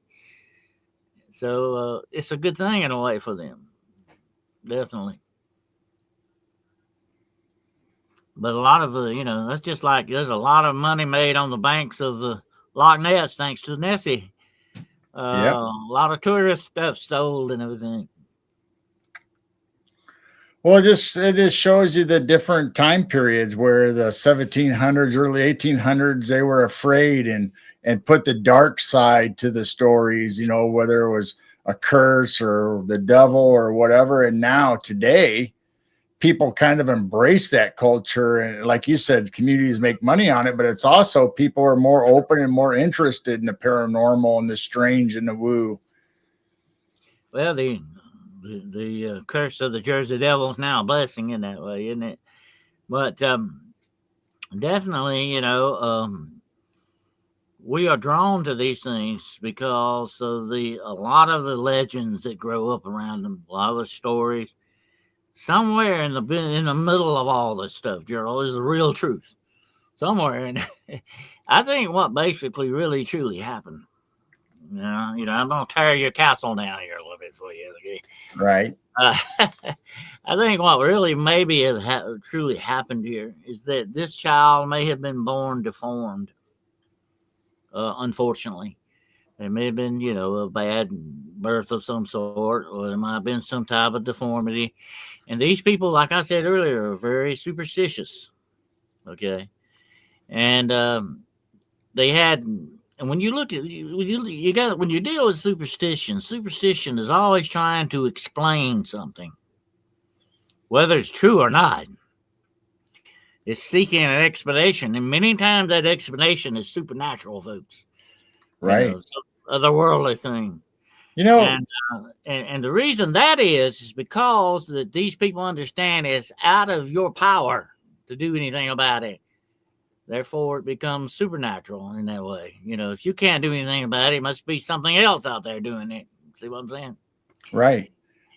So it's a good thing in a way for them. Definitely. But a lot of that's just like there's a lot of money made on the banks of the Loch Ness thanks to Nessie. A lot of tourist stuff sold and everything.
Well, it just shows you the different time periods where the 1700s, early 1800s, they were afraid and put the dark side to the stories, whether it was a curse or the devil or whatever. And now today, people kind of embrace that culture. And like you said, communities make money on it, but it's also people are more open and more interested in the paranormal and the strange and the woo.
Well, the curse of the Jersey Devil is now a blessing in that way, isn't it? But definitely, we are drawn to these things because of a lot of the legends that grow up around them, a lot of the stories. Somewhere in the middle of all this stuff, Gerald, is the real truth. Somewhere in I think what basically really truly happened. I'm gonna tear your castle down here a little bit for you, okay?
Right.
I think what really maybe truly happened here is that this child may have been born deformed. Unfortunately, there may have been, a bad birth of some sort, or there might have been some type of deformity. And these people, like I said earlier, are very superstitious. Okay. And they had, and when you look at, when you deal with superstition is always trying to explain something, whether it's true or not. It's seeking an explanation. And many times that explanation is supernatural, folks.
Right.
Otherworldly thing. And the reason that is because that these people understand it's out of your power to do anything about it. Therefore, it becomes supernatural in that way. If you can't do anything about it, it must be something else out there doing it. See what I'm saying?
Right.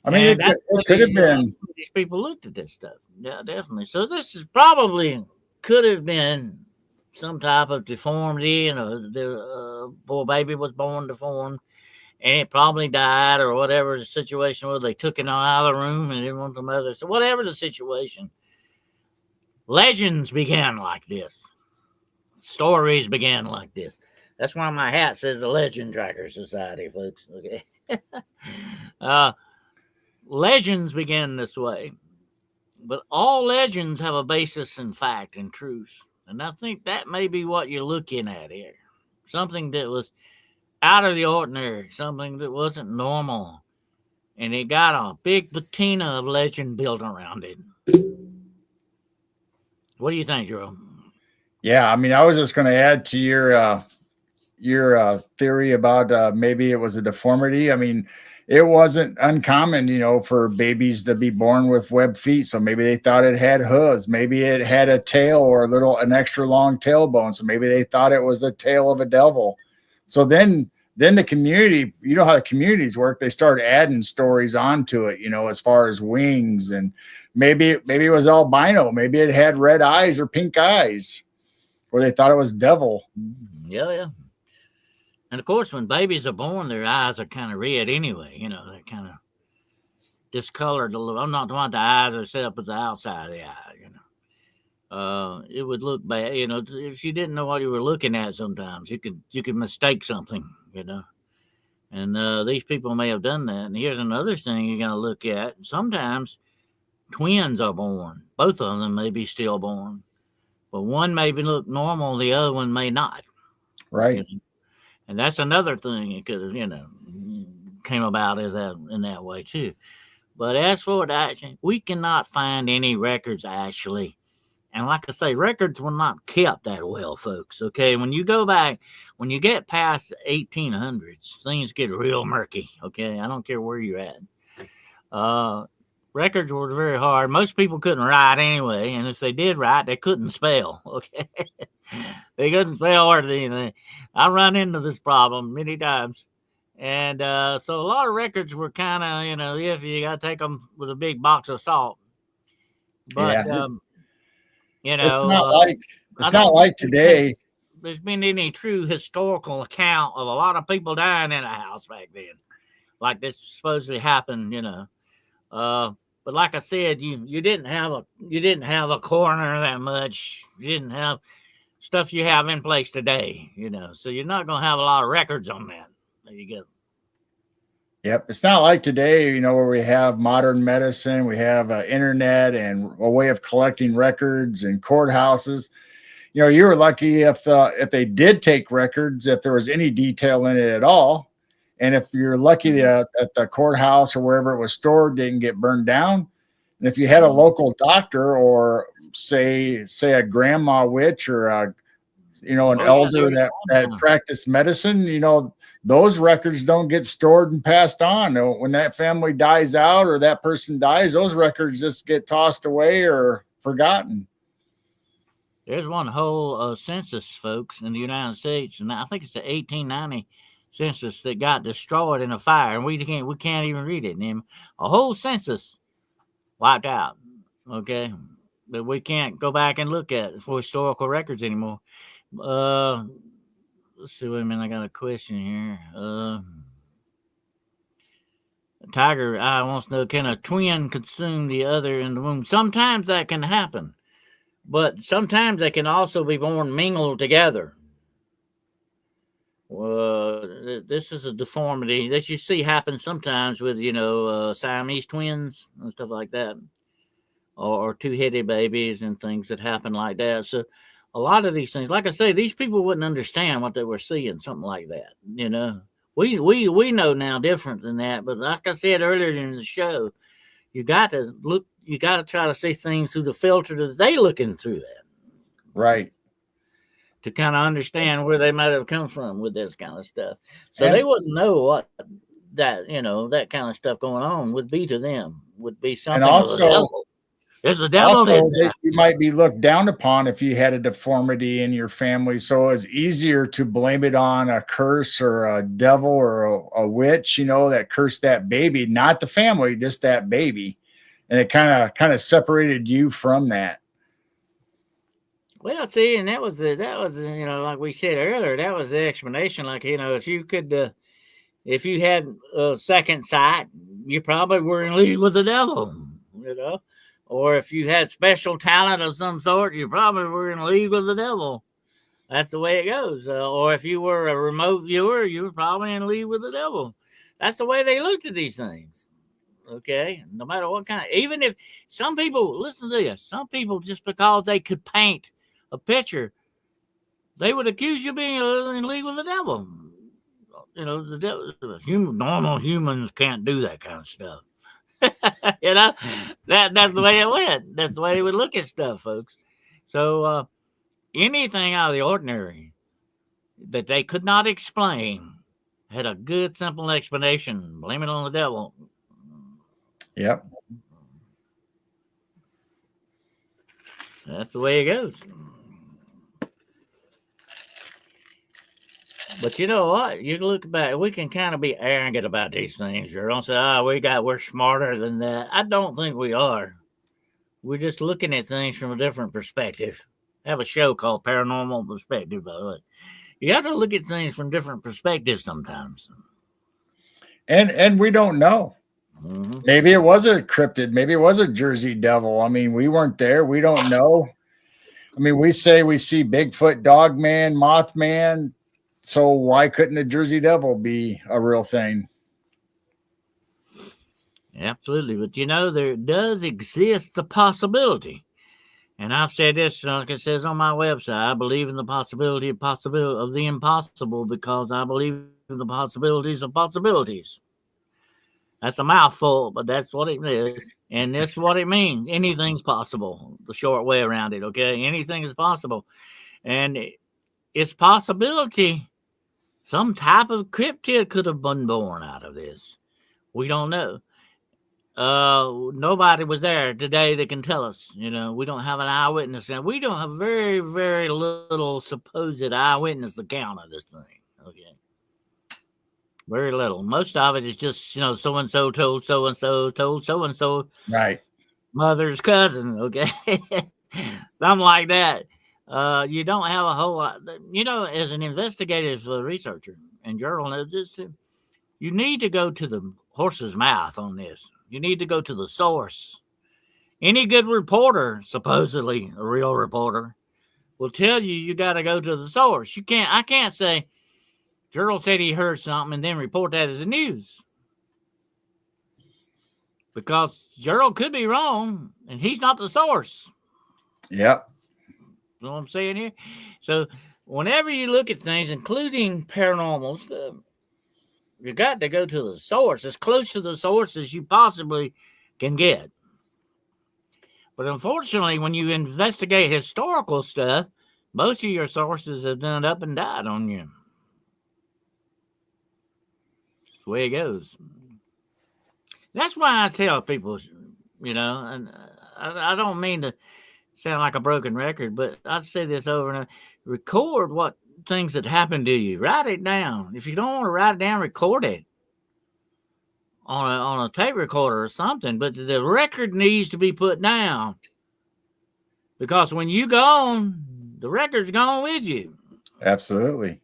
I mean, it could have been.
These people looked at this stuff. Yeah, definitely. So this is probably could have been some type of deformity. The poor baby was born deformed. And it probably died or whatever the situation was. They took it out of the room and didn't want the mother. So whatever the situation, legends began like this. Stories began like this. That's why my hat says the Legend Tracker Society, folks. Okay. Legends began this way. But all legends have a basis in fact and truth. And I think that may be what you're looking at here. Something that was out of the ordinary, something that wasn't normal, and it got a big patina of legend built around it. What do you think, Joe?
Yeah, I mean, I was just going to add to your theory about maybe it was a deformity. I mean, it wasn't uncommon, for babies to be born with webbed feet. So maybe they thought it had hooves. Maybe it had a tail or an extra long tailbone. So maybe they thought it was the tail of a devil. So then the community, how the communities work, they start adding stories onto it, as far as wings, and maybe it was albino. Maybe it had red eyes or pink eyes, or they thought it was devil.
Yeah. And of course, when babies are born, their eyes are kind of red anyway. They're kind of discolored a little. I'm not talking about the eyes are set up at the outside of the eye. It would look bad. If you didn't know what you were looking at, sometimes you could mistake something. And these people may have done that. And here's another thing you're going to look at. Sometimes twins are born. Both of them may be stillborn, but one may look normal, the other one may not.
Right.
And that's another thing it could have, came about in that way too. But as for the we cannot find any records actually. And like I say, records were not kept that well, folks. Okay, when you go back, when you get past 1800s, things get real murky. Okay, I don't care where you're at. Records were very hard. Most people couldn't write anyway, and if they did write, they couldn't spell. Okay, they couldn't spell or anything. I run into this problem many times, and so a lot of records were kind of, if you got to take them with a big box of salt. But
it's not like today.
There's been any true historical account of a lot of people dying in a house back then, like this supposedly happened. But like I said, you didn't have a coroner that much. You didn't have stuff you have in place today, So you're not going to have a lot of records on that. There you go.
Yep, it's not like today, where we have modern medicine, we have internet and a way of collecting records and courthouses. You were lucky if they did take records, if there was any detail in it at all. And if you're lucky that the courthouse or wherever it was stored didn't get burned down, and if you had a local doctor or say a grandma witch or an elder that practiced medicine, those records don't get stored and passed on. When that family dies out or that person dies, those records just get tossed away or forgotten.
There's one whole census, folks, in the United States, and I think it's the 1890 census that got destroyed in a fire, and we can't even read it. And a whole census wiped out. Okay, but we can't go back and look at it for historical records anymore. Let's see. Wait a minute, I got a question here. Tiger Eye wants to know: can a twin consume the other in the womb? Sometimes that can happen, but sometimes they can also be born mingled together. This is a deformity that you see happen sometimes with Siamese twins and stuff like that, or two-headed babies and things that happen like that. So a lot of these things, like I say, these people wouldn't understand what they were seeing, something like that. We know now different than that, but like I said earlier in the show, you got to try to see things through the filter that they looking through that,
right?
To kind of understand where they might have come from with this kind of stuff. So they wouldn't know what that, that kind of stuff going on would be to them, would be something. And also, there's a devil.
You might be looked down upon if you had a deformity in your family. So it's easier to blame it on a curse or a devil or a witch, that cursed that baby, not the family, just that baby. And it kind of separated you from that.
Well, see, and that was like we said earlier, that was the explanation. Like, if you had a second sight, you probably were in league with the devil, or if you had special talent of some sort, you probably were in league with the devil. That's the way it goes. Or if you were a remote viewer, you were probably in league with the devil. That's the way they looked at these things. Okay, no matter what kind of, even if some people, listen to this, some people just because they could paint a picture, they would accuse you of being in league with the devil. The devil, normal humans can't do that kind of stuff. That's the way it went. That's the way they would look at stuff, folks. So anything out of the ordinary that they could not explain, had a good, simple explanation. Blame it on the devil.
Yep.
That's the way it goes. But you know what? You look back, we can kind of be arrogant about these things. You don't say, we're smarter than that. I don't think we are. We're just looking at things from a different perspective. I have a show called Paranormal Perspective, by the way. You have to look at things from different perspectives sometimes.
And we don't know.
Mm-hmm.
Maybe it was a cryptid. Maybe it was a Jersey devil. I mean, we weren't there. We don't know. I mean, we say we see Bigfoot, Dogman, Mothman. So why couldn't a Jersey devil be a real thing?
Absolutely. But you know, there does exist the possibility. And I've said this, like it says on my website, I believe in the possibility of the impossible because I believe in the possibilities of possibilities. That's a mouthful, but that's what it is. And that's what it means. Anything's possible. The short way around it, okay? Anything is possible. And it's possibility. Some type of cryptid could have been born out of this. We don't know. Nobody was there today that can tell us. You know, we don't have an eyewitness, and we don't have very, very little supposed eyewitness account of this thing. Okay, very little. Most of it is just, you know, so and so told so and so told so and so,
right?
Mother's cousin. Okay, something like that. You don't have a whole lot. You know, as an investigative researcher, and Gerald knows this too. You need to go to the horse's mouth on this. You need to go to the source. Any good reporter, supposedly a real reporter, will tell you got to go to the source. I can't say Gerald said he heard something and then report that as the news. Because Gerald could be wrong and he's not the source.
Yep.
You know what I'm saying here? So whenever you look at things, including paranormal stuff, you got to go to the source, as close to the source as you possibly can get. But unfortunately, when you investigate historical stuff, most of your sources have done up and died on you. That's the way it goes. That's why I tell people, you know, and I don't mean to sound like a broken record, but I say this over and over. Record what things that happened to you. Write it down. If you don't want to write it down, record it on a tape recorder or something. But the record needs to be put down because when you gone, the record's gone with you.
Absolutely.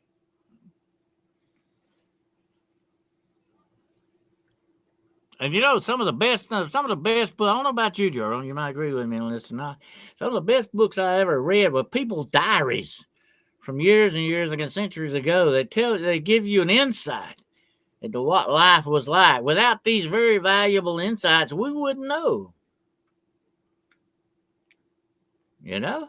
And you know, some of the best books, I don't know about you, Gerald, you might agree with me on this tonight. Some of the best books I ever read were people's diaries from years and years, like centuries ago. They give you an insight into what life was like. Without these very valuable insights, we wouldn't know. You know?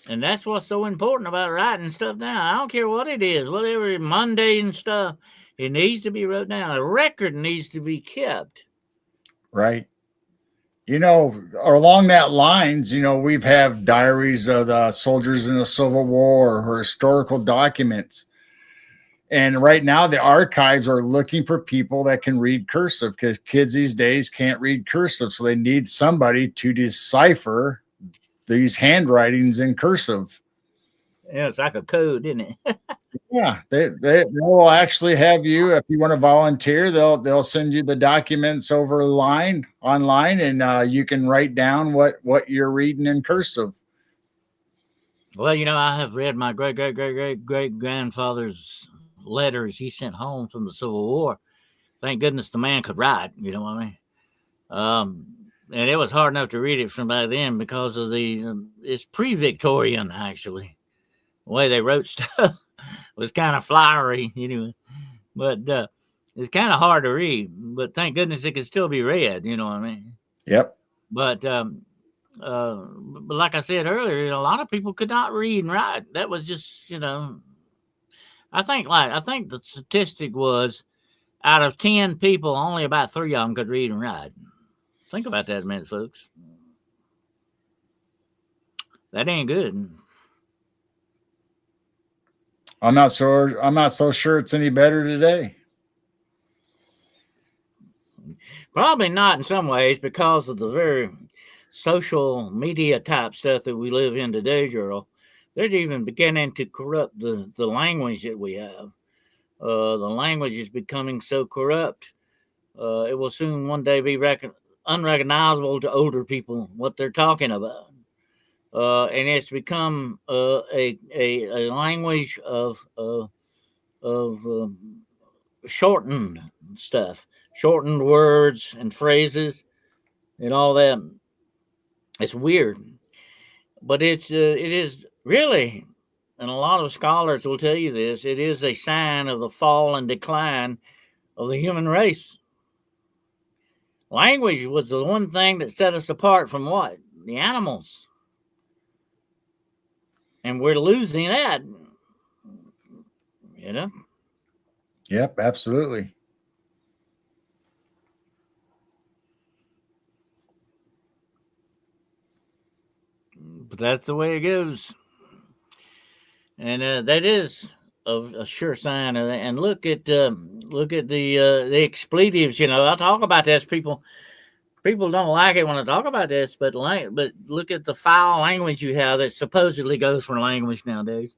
And that's what's so important about writing stuff down. I don't care what it is, whatever mundane stuff, it needs to be wrote down. A record needs to be kept.
Right. You know, along that lines, you know, we've have diaries of the soldiers in the Civil War or historical documents. And right now, the archives are looking for people that can read cursive because kids these days can't read cursive. So they need somebody to decipher these handwritings in cursive.
Yeah, it's like a code, isn't it?
Yeah, they will actually have you, if you want to volunteer, they'll send you the documents online, and you can write down what you're reading in cursive.
Well, you know, I have read my great grandfather's letters he sent home from the Civil War. Thank goodness the man could write. You know what I mean? And it was hard enough to read it from back then because of it's pre-Victorian actually. The way they wrote stuff was kind of flowery, anyway. But it's kind of hard to read. But thank goodness it could still be read. You know what I mean?
Yep.
But like I said earlier, a lot of people could not read and write. That was just, you know, I think the statistic was out of 10 people, only about 3 of them could read and write. Think about that a minute, folks. That ain't good.
I'm not so sure it's any better today.
Probably not in some ways because of the very social media type stuff that we live in today, Gerald. They're even beginning to corrupt the language that we have. The language is becoming so corrupt. It will soon one day be unrecognizable to older people what they're talking about. And it's become a language of shortened stuff, shortened words and phrases and all that. It's weird, but it is really, and a lot of scholars will tell you this. It is a sign of the fall and decline of the human race. Language was the one thing that set us apart from what? The animals. And we're losing that. You know?
Yep, absolutely.
But that's the way it goes. And that is a sure sign of that. And look at the expletives. You know, I talk about this. People don't like it when I talk about this, but look at the foul language you have that supposedly goes for language nowadays.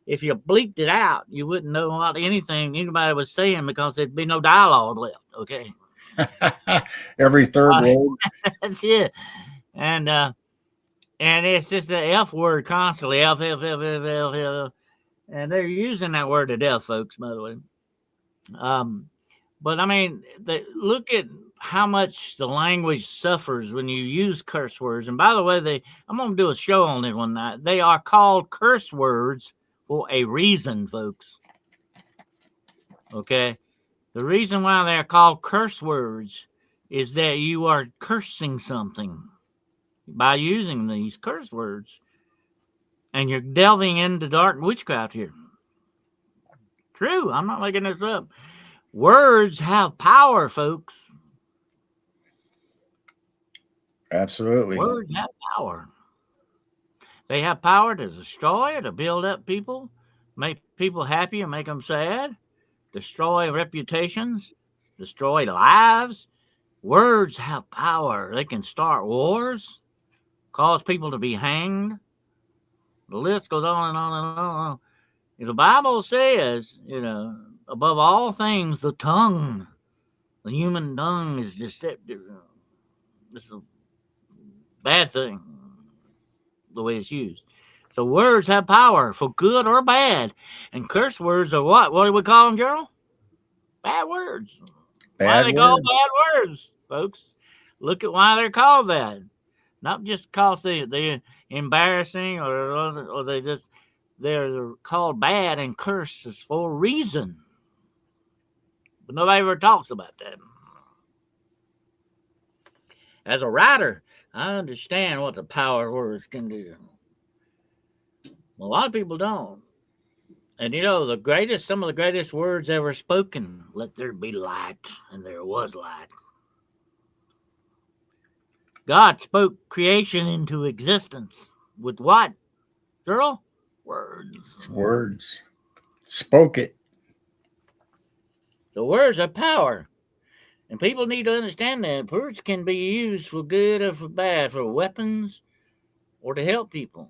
If you bleeped it out, you wouldn't know what anybody was saying because there'd be no dialogue left. Okay,
Every third word.
that's it. And it's just the F word constantly. F, F, F, F, F, F. And they're using that word to death, folks, by the way. But I mean, look at how much the language suffers when you use curse words. And by the way, I'm going to do a show on it one night. They are called curse words for a reason, folks. Okay? The reason why they're called curse words is that you are cursing something by using these curse words. And you're delving into dark witchcraft here. True. I'm not making this up. Words have power, folks.
Absolutely.
Words have power. They have power to destroy, to build up people, make people happy or make them sad, destroy reputations, destroy lives. Words have power. They can start wars, cause people to be hanged. The list goes on and on and on. The Bible says, above all things, the tongue, the human tongue is deceptive. This is a bad thing, the way it's used. So words have power for good or bad. And curse words are what? What do we call them, Gerald? Bad words. Why are they called bad words, folks? Look at why they're called that. Not just because they're embarrassing or they're called bad and curses for a reason. But nobody ever talks about that. As a writer, I understand what the power words can do. A lot of people don't. And some of the greatest words ever spoken, let there be light, and there was light. God spoke creation into existence with what, girl? Words.
It's words. Spoke it.
The words are power. And people need to understand that words can be used for good or for bad, for weapons or to help people.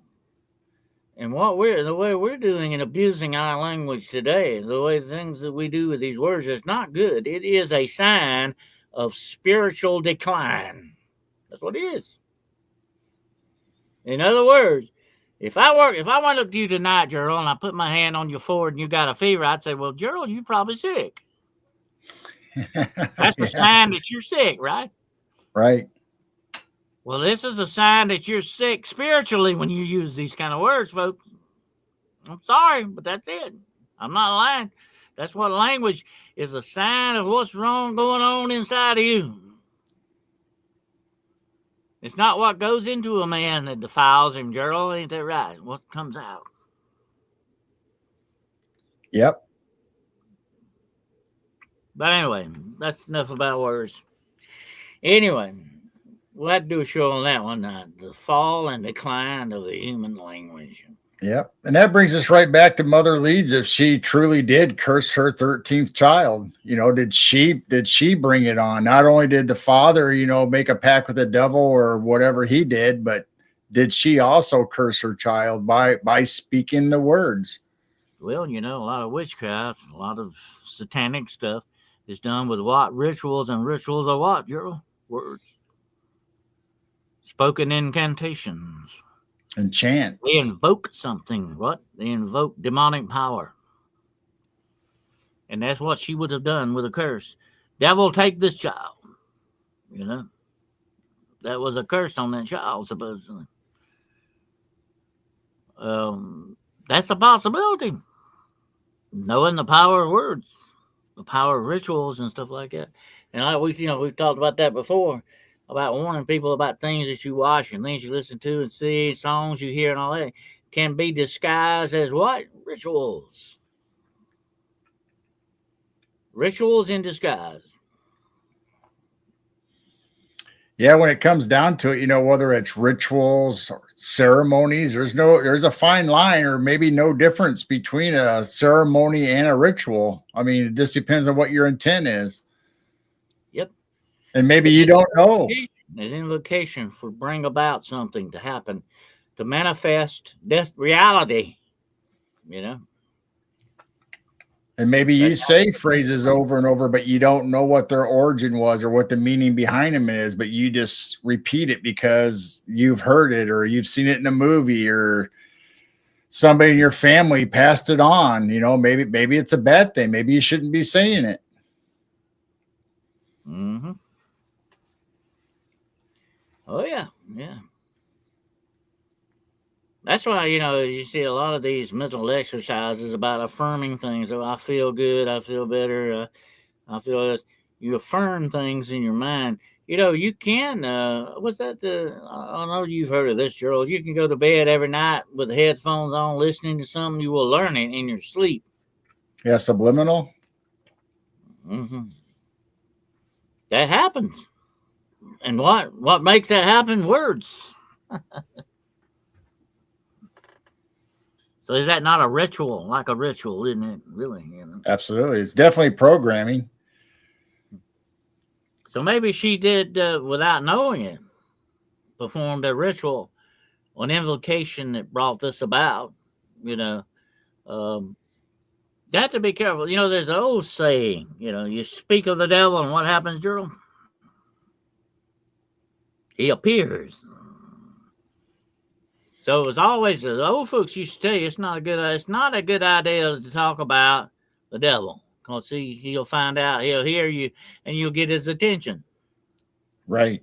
And the way we're doing and abusing our language today, the way things that we do with these words is not good. It is a sign of spiritual decline. That's what it is. In other words, if I went up to you tonight, Gerald, and I put my hand on your forehead and you got a fever, I'd say, well, Gerald, you're probably sick. That's a sign that you're sick, right?
Right.
Well, this is a sign that you're sick spiritually when you use these kind of words, folks. I'm sorry, but that's it. I'm not lying. That's what language is, a sign of what's wrong going on inside of you. It's not what goes into a man that defiles him, Gerald. Ain't that right? What comes out.
Yep.
But anyway, that's enough about words. Anyway, we'll have to do a show on that one night. The fall and decline of the human language.
Yep. And that brings us right back to Mother Leeds. If she truly did curse her 13th child, did she bring it on? Not only did the father, make a pact with the devil or whatever he did, but did she also curse her child by speaking the words?
Well, a lot of witchcraft, a lot of satanic stuff is done with what? Rituals, and rituals are what, Gerald? Words. Spoken incantations.
And
They
chants.
invoke something. What? They invoke demonic power. And that's what she would have done with a curse. Devil, take this child. That was a curse on that child, supposedly. That's a possibility. Knowing the power of words, the power of rituals and stuff like that. And we've talked about that before, about warning people about things that you watch and things you listen to and see, songs you hear and all that can be disguised as what? Rituals. Rituals in disguise.
Yeah, when it comes down to it, whether it's rituals or ceremonies, there's a fine line or maybe no difference between a ceremony and a ritual. I mean, it just depends on what your intent is.
Yep.
And maybe you don't know.
An invocation for bring about something to happen, to manifest this reality,
And maybe you say phrases over and over, but you don't know what their origin was or what the meaning behind them is, but you just repeat it because you've heard it or you've seen it in a movie or somebody in your family passed it on. Maybe it's a bad thing. Maybe you shouldn't be saying it.
Mm-hmm. Oh, yeah. Yeah. That's why, you see a lot of these mental exercises about affirming things. Oh, I feel good. I feel better. I feel this. You affirm things in your mind. You can, what's that? I know you've heard of this, Gerald. You can go to bed every night with the headphones on, listening to something. You will learn it in your sleep.
Yeah, subliminal.
Mm-hmm. That happens. And what makes that happen? Words. So is that not a ritual? Like a ritual, isn't it? Really?
Absolutely. It's definitely programming.
So maybe she did, without knowing it, performed a ritual, an invocation that brought this about. Got to be careful. There's an old saying, you speak of the devil and what happens, Gerald? He appears. So it was always the old folks used to tell you it's not a good idea to talk about the devil, because he'll find out, he'll hear you, and you'll get his attention.
Right.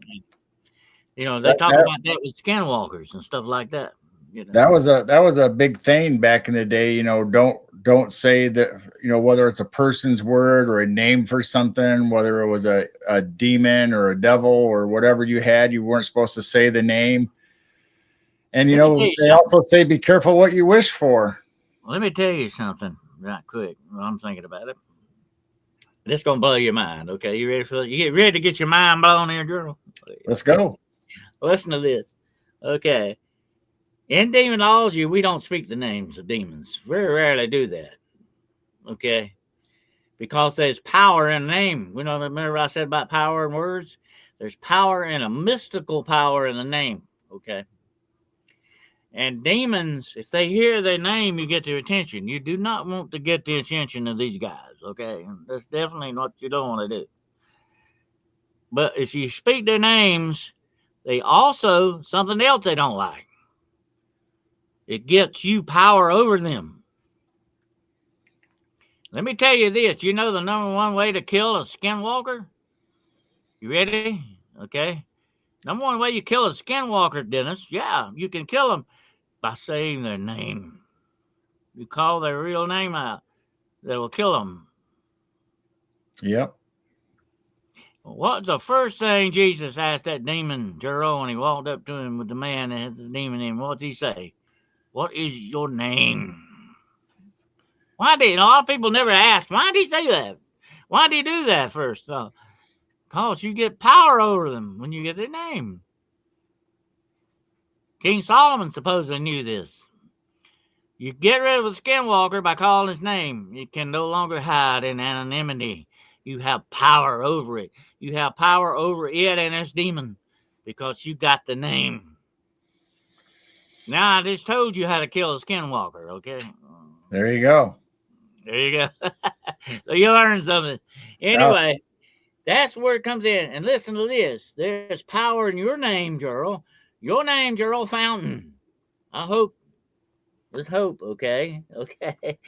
They talk about that with skinwalkers and stuff like that.
That was a big thing back in the day. Don't say that, whether it's a person's word or a name for something, whether it was a demon or a devil or whatever you had, you weren't supposed to say the name. And, they also say, be careful what you wish for.
Let me tell you something right quick while I'm thinking about it. It's going to blow your mind. Okay. You ready for it? You get ready to get your mind blown here, Journal?
Let's go.
Listen to this. Okay. In demonology, we don't speak the names of demons. Very rarely do that. Okay. Because there's power in the name. Remember I said about power in words? There's power and a mystical power in the name. Okay. And demons, if they hear their name, you get their attention. You do not want to get the attention of these guys, okay? That's definitely what you don't want to do. But if you speak their names, they also, something else they don't like. It gets you power over them. Let me tell you this. You know the number one way to kill a skinwalker? You ready? Okay. Number one way you kill a skinwalker, Dennis, yeah, you can kill them by saying their name. You call their real name out, they will kill them.
Yep.
What's the first thing Jesus asked that demon, Gerald, when he walked up to him with the man that had the demon in him? What did he say? What is your name? Why did a lot of people never ask? Why did he say that? Why did he do that first? Because you get power over them when you get their name. King Solomon supposedly knew this. You get rid of a skinwalker by calling his name. It can no longer hide in anonymity. You have power over it. You have power over it and its demon because you got the name. Now I just told you how to kill a skinwalker, okay?
There you go.
There you go. So you learned something. Anyway, that's where it comes in. And listen to this. There's power in your name, Gerald. Your name, Gerald Fountain. I hope. Let's hope, okay? Okay.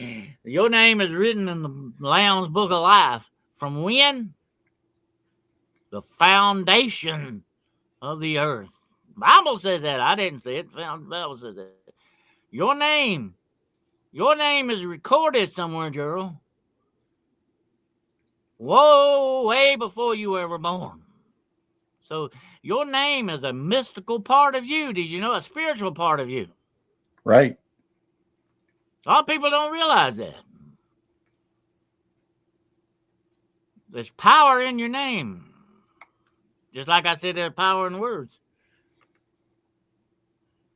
Your name is written in the Lamb's Book of Life. From when? The foundation of the earth. Bible says that. I didn't say it. The Bible says that. Your name is recorded somewhere, Gerald. Whoa, way before you were ever born. So your name is a mystical part of you. Did you know? A spiritual part of you.
Right.
A lot of people don't realize that. There's power in your name. Just like I said, there's power in words.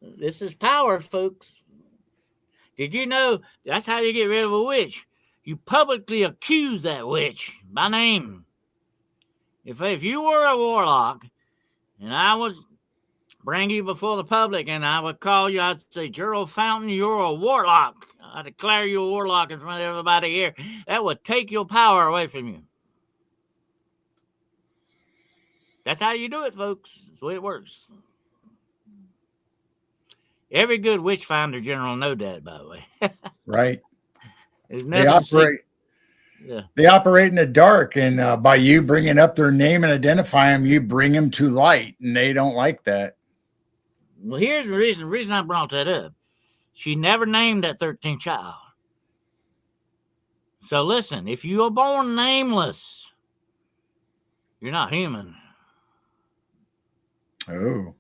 This is power, folks. Did you know that's how you get rid of a witch? You publicly accuse that witch by name. If you were a warlock and I would bring you before the public and I would call you, I'd say, Gerald Fountain, you're a warlock. I declare you a warlock in front of everybody here. That would take your power away from you. That's how you do it, folks. That's the way it works. Every good witch finder general know that, by the way.
Right.
There's
They
nothing
operate.
Yeah.
They operate in the dark, and by you bringing up their name and identifying them, you bring them to light, and they don't like that.
Well, here's the reason I brought that up. She never named that 13th child. So listen, if you are born nameless, you're not human.
Oh.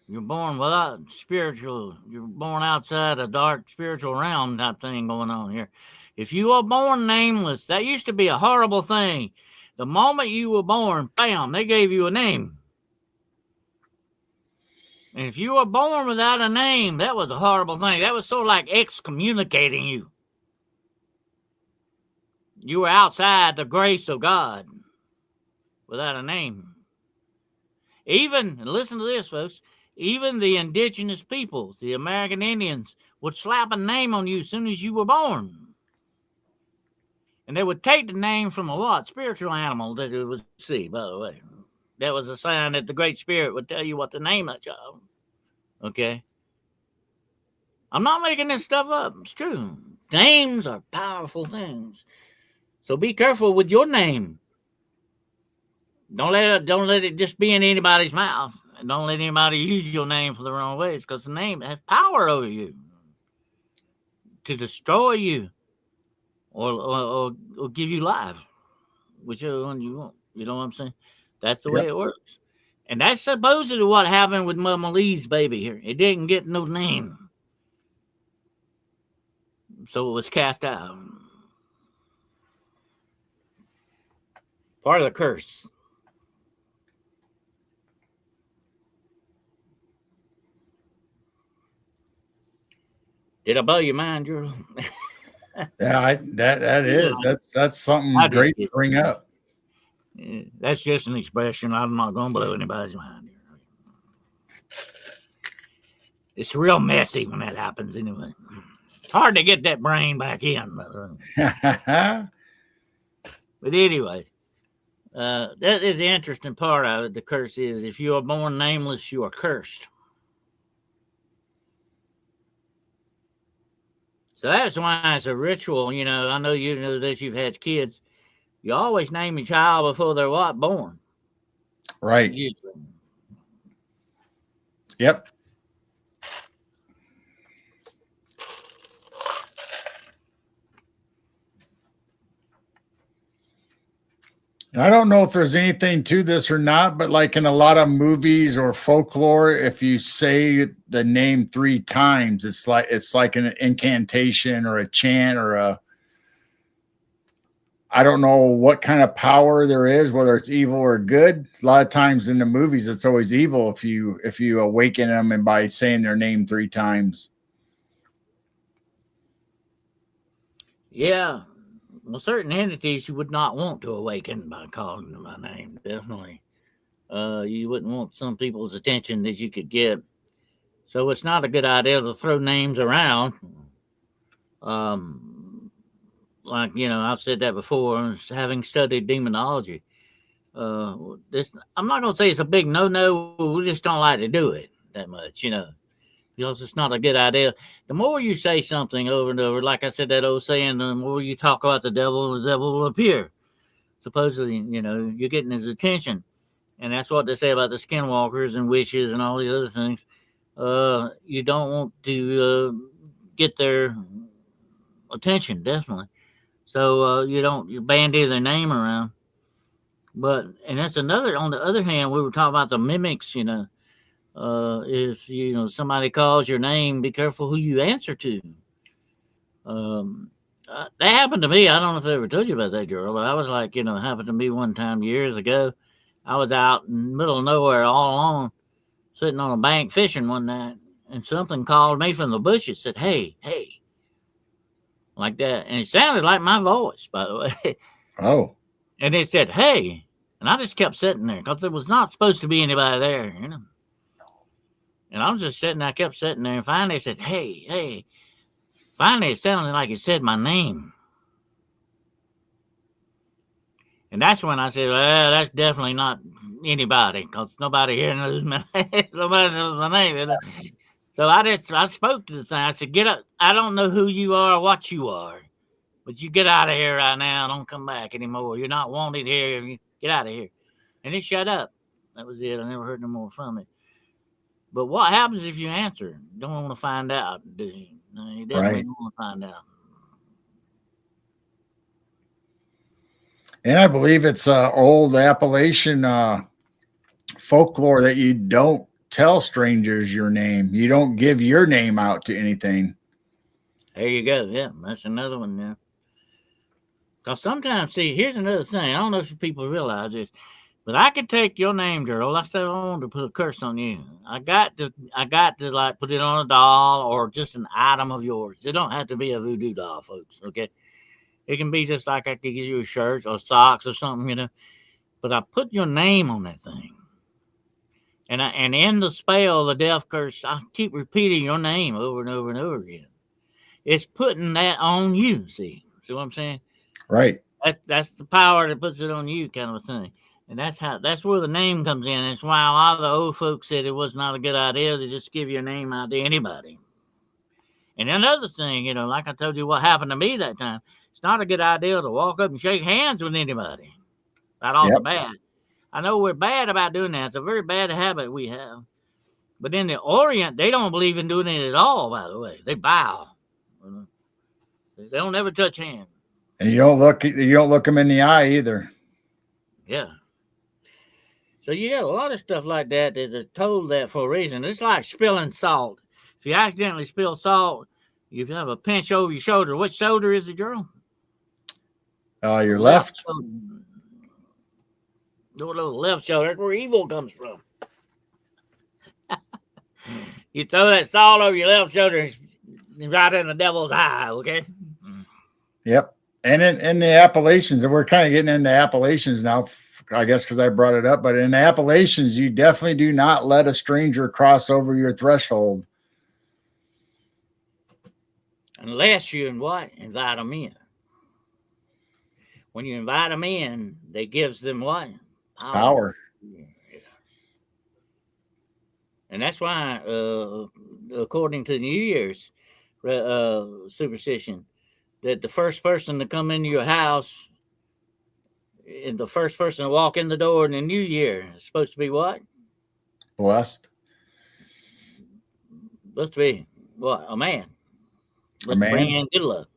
You're born without spiritual. You're born outside a dark spiritual realm type thing going on here. If you are born nameless, that used to be a horrible thing. The moment you were born, bam, they gave you a name. And if you were born without a name, that was a horrible thing. That was sort of like excommunicating you. You were outside the grace of God without a name. Even, and listen to this, folks, even the indigenous peoples, the American Indians, would slap a name on you as soon as you were born. And they would take the name from a what? Spiritual animal that it would see, by the way. That was a sign that the Great Spirit would tell you what to name that child. Okay? I'm not making this stuff up. It's true. Names are powerful things. So be careful with your name. Don't let it just be in anybody's mouth. And don't let anybody use your name for the wrong ways, because the name has power over you to destroy you or give you life, whichever one you want. You know what I'm saying? That's the way it works. And that's supposedly what happened with Mama Lee's baby here. It didn't get no name. So it was cast out. Part of the curse. Did I blow your mind, Drew?
Yeah, that's something great to bring up.
That's just an expression. I'm not going to blow anybody's mind. It's real messy when that happens anyway. It's hard to get that brain back in. But anyway, that is the interesting part of it. The curse is if you are born nameless, you are cursed. So that's why it's a ritual. You know, I know you know that you've had kids. You always name your child before they're what? Born.
Right.
Usually.
Yep. I don't know if there's anything to this or not, but like in a lot of movies or folklore, if you say the name 3 times, it's like an incantation or a chant or I don't know what kind of power there is, whether it's evil or good. A lot of times in the movies, it's always evil if you awaken them and by saying their name 3 times.
Yeah. Well, certain entities you would not want to awaken by calling them by name. Definitely. You wouldn't want some people's attention that you could get. So it's not a good idea to throw names around. Like, I've said that before, having studied demonology. This I'm not gonna say it's a big no. We just don't like to do it that much, because it's not a good idea. The more you say something over and over, like I said, that old saying, the more you talk about the devil will appear. Supposedly, you're getting his attention, and that's what they say about the skinwalkers and witches and all these other things. You don't want to get their attention, definitely. So you bandy their name around. And that's another. On the other hand, we were talking about the mimics. If somebody calls your name, be careful who you answer to. That happened to me. I don't know if I ever told you about that, girl, but I was like, it happened to me one time years ago. I was out in the middle of nowhere all alone, sitting on a bank fishing one night, and something called me from the bushes, said, "Hey, hey," like that, and it sounded like my voice, by the way.
Oh.
And it said, "Hey," and I just kept sitting there because there was not supposed to be anybody there, And I was just sitting there, I kept sitting there, and finally it said, "Hey, hey." Finally, it sounded like it said my name. And that's when I said, well, that's definitely not anybody, because nobody here knows my name. Nobody knows my name. So I spoke to the thing. I said, "Get up. I don't know who you are or what you are, but you get out of here right now. Don't come back anymore. You're not wanted here. Get out of here." And it shut up. That was it. I never heard no more from it. But what happens if you answer? Don't want to find out, do you? No, you definitely don't want to find out.
And I believe it's old Appalachian folklore that you don't tell strangers your name. You don't give your name out to anything.
There you go. Yeah, that's another one now. Because sometimes, see, here's another thing. I don't know if people realize this, but I could take your name, girl. I said I wanted to put a curse on you. I got to like put it on a doll or just an item of yours. It don't have to be a voodoo doll, folks. Okay, it can be just like I could give you a shirt or socks or something, But I put your name on that thing, and in the spell, the death curse, I keep repeating your name over and over and over again. It's putting that on you. See what I'm saying?
Right.
That's the power that puts it on you, kind of a thing. And that's where the name comes in. It's why a lot of the old folks said it was not a good idea to just give your name out to anybody. And another thing, like I told you what happened to me that time, it's not a good idea to walk up and shake hands with anybody. Right off the bat. I know we're bad about doing that. It's a very bad habit we have. But in the Orient, they don't believe in doing it at all, by the way. They bow. They don't ever touch hands.
And you don't look them in the eye either.
Yeah. So you got a lot of stuff like that that is told that for a reason. It's like spilling salt. If you accidentally spill salt, you have a pinch over your shoulder. Which shoulder is it, girl?
Your left.
The little left shoulder. That's where evil comes from. You throw that salt over your left shoulder and right in the devil's eye, okay?
Yep. And in the Appalachians, and we're kind of getting into Appalachians now, I guess, because I brought it up, but in the Appalachians, you definitely do not let a stranger cross over your threshold.
Unless you invite them in. When you invite them in, that gives them what?
Power.
Yeah. And that's why, according to New Year's superstition, that the first person to come into your house and the first person to walk in the door in the new year is supposed to be what?
Blessed.
Supposed to be what? A man.
A man.
Bring in good luck.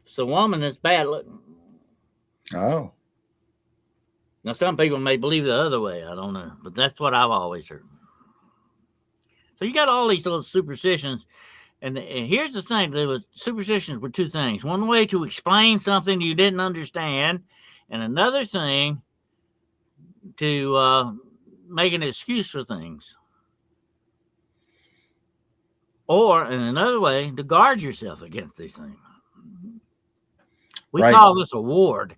If it's a woman, it's bad luck.
Oh.
Now, some people may believe the other way. I don't know. But that's what I've always heard. So you got all these little superstitions. And here's the thing. Superstitions were two things. One way to explain something you didn't understand. And another thing to make an excuse for things. Or, in another way, to guard yourself against these things. We
Right.
call this a ward.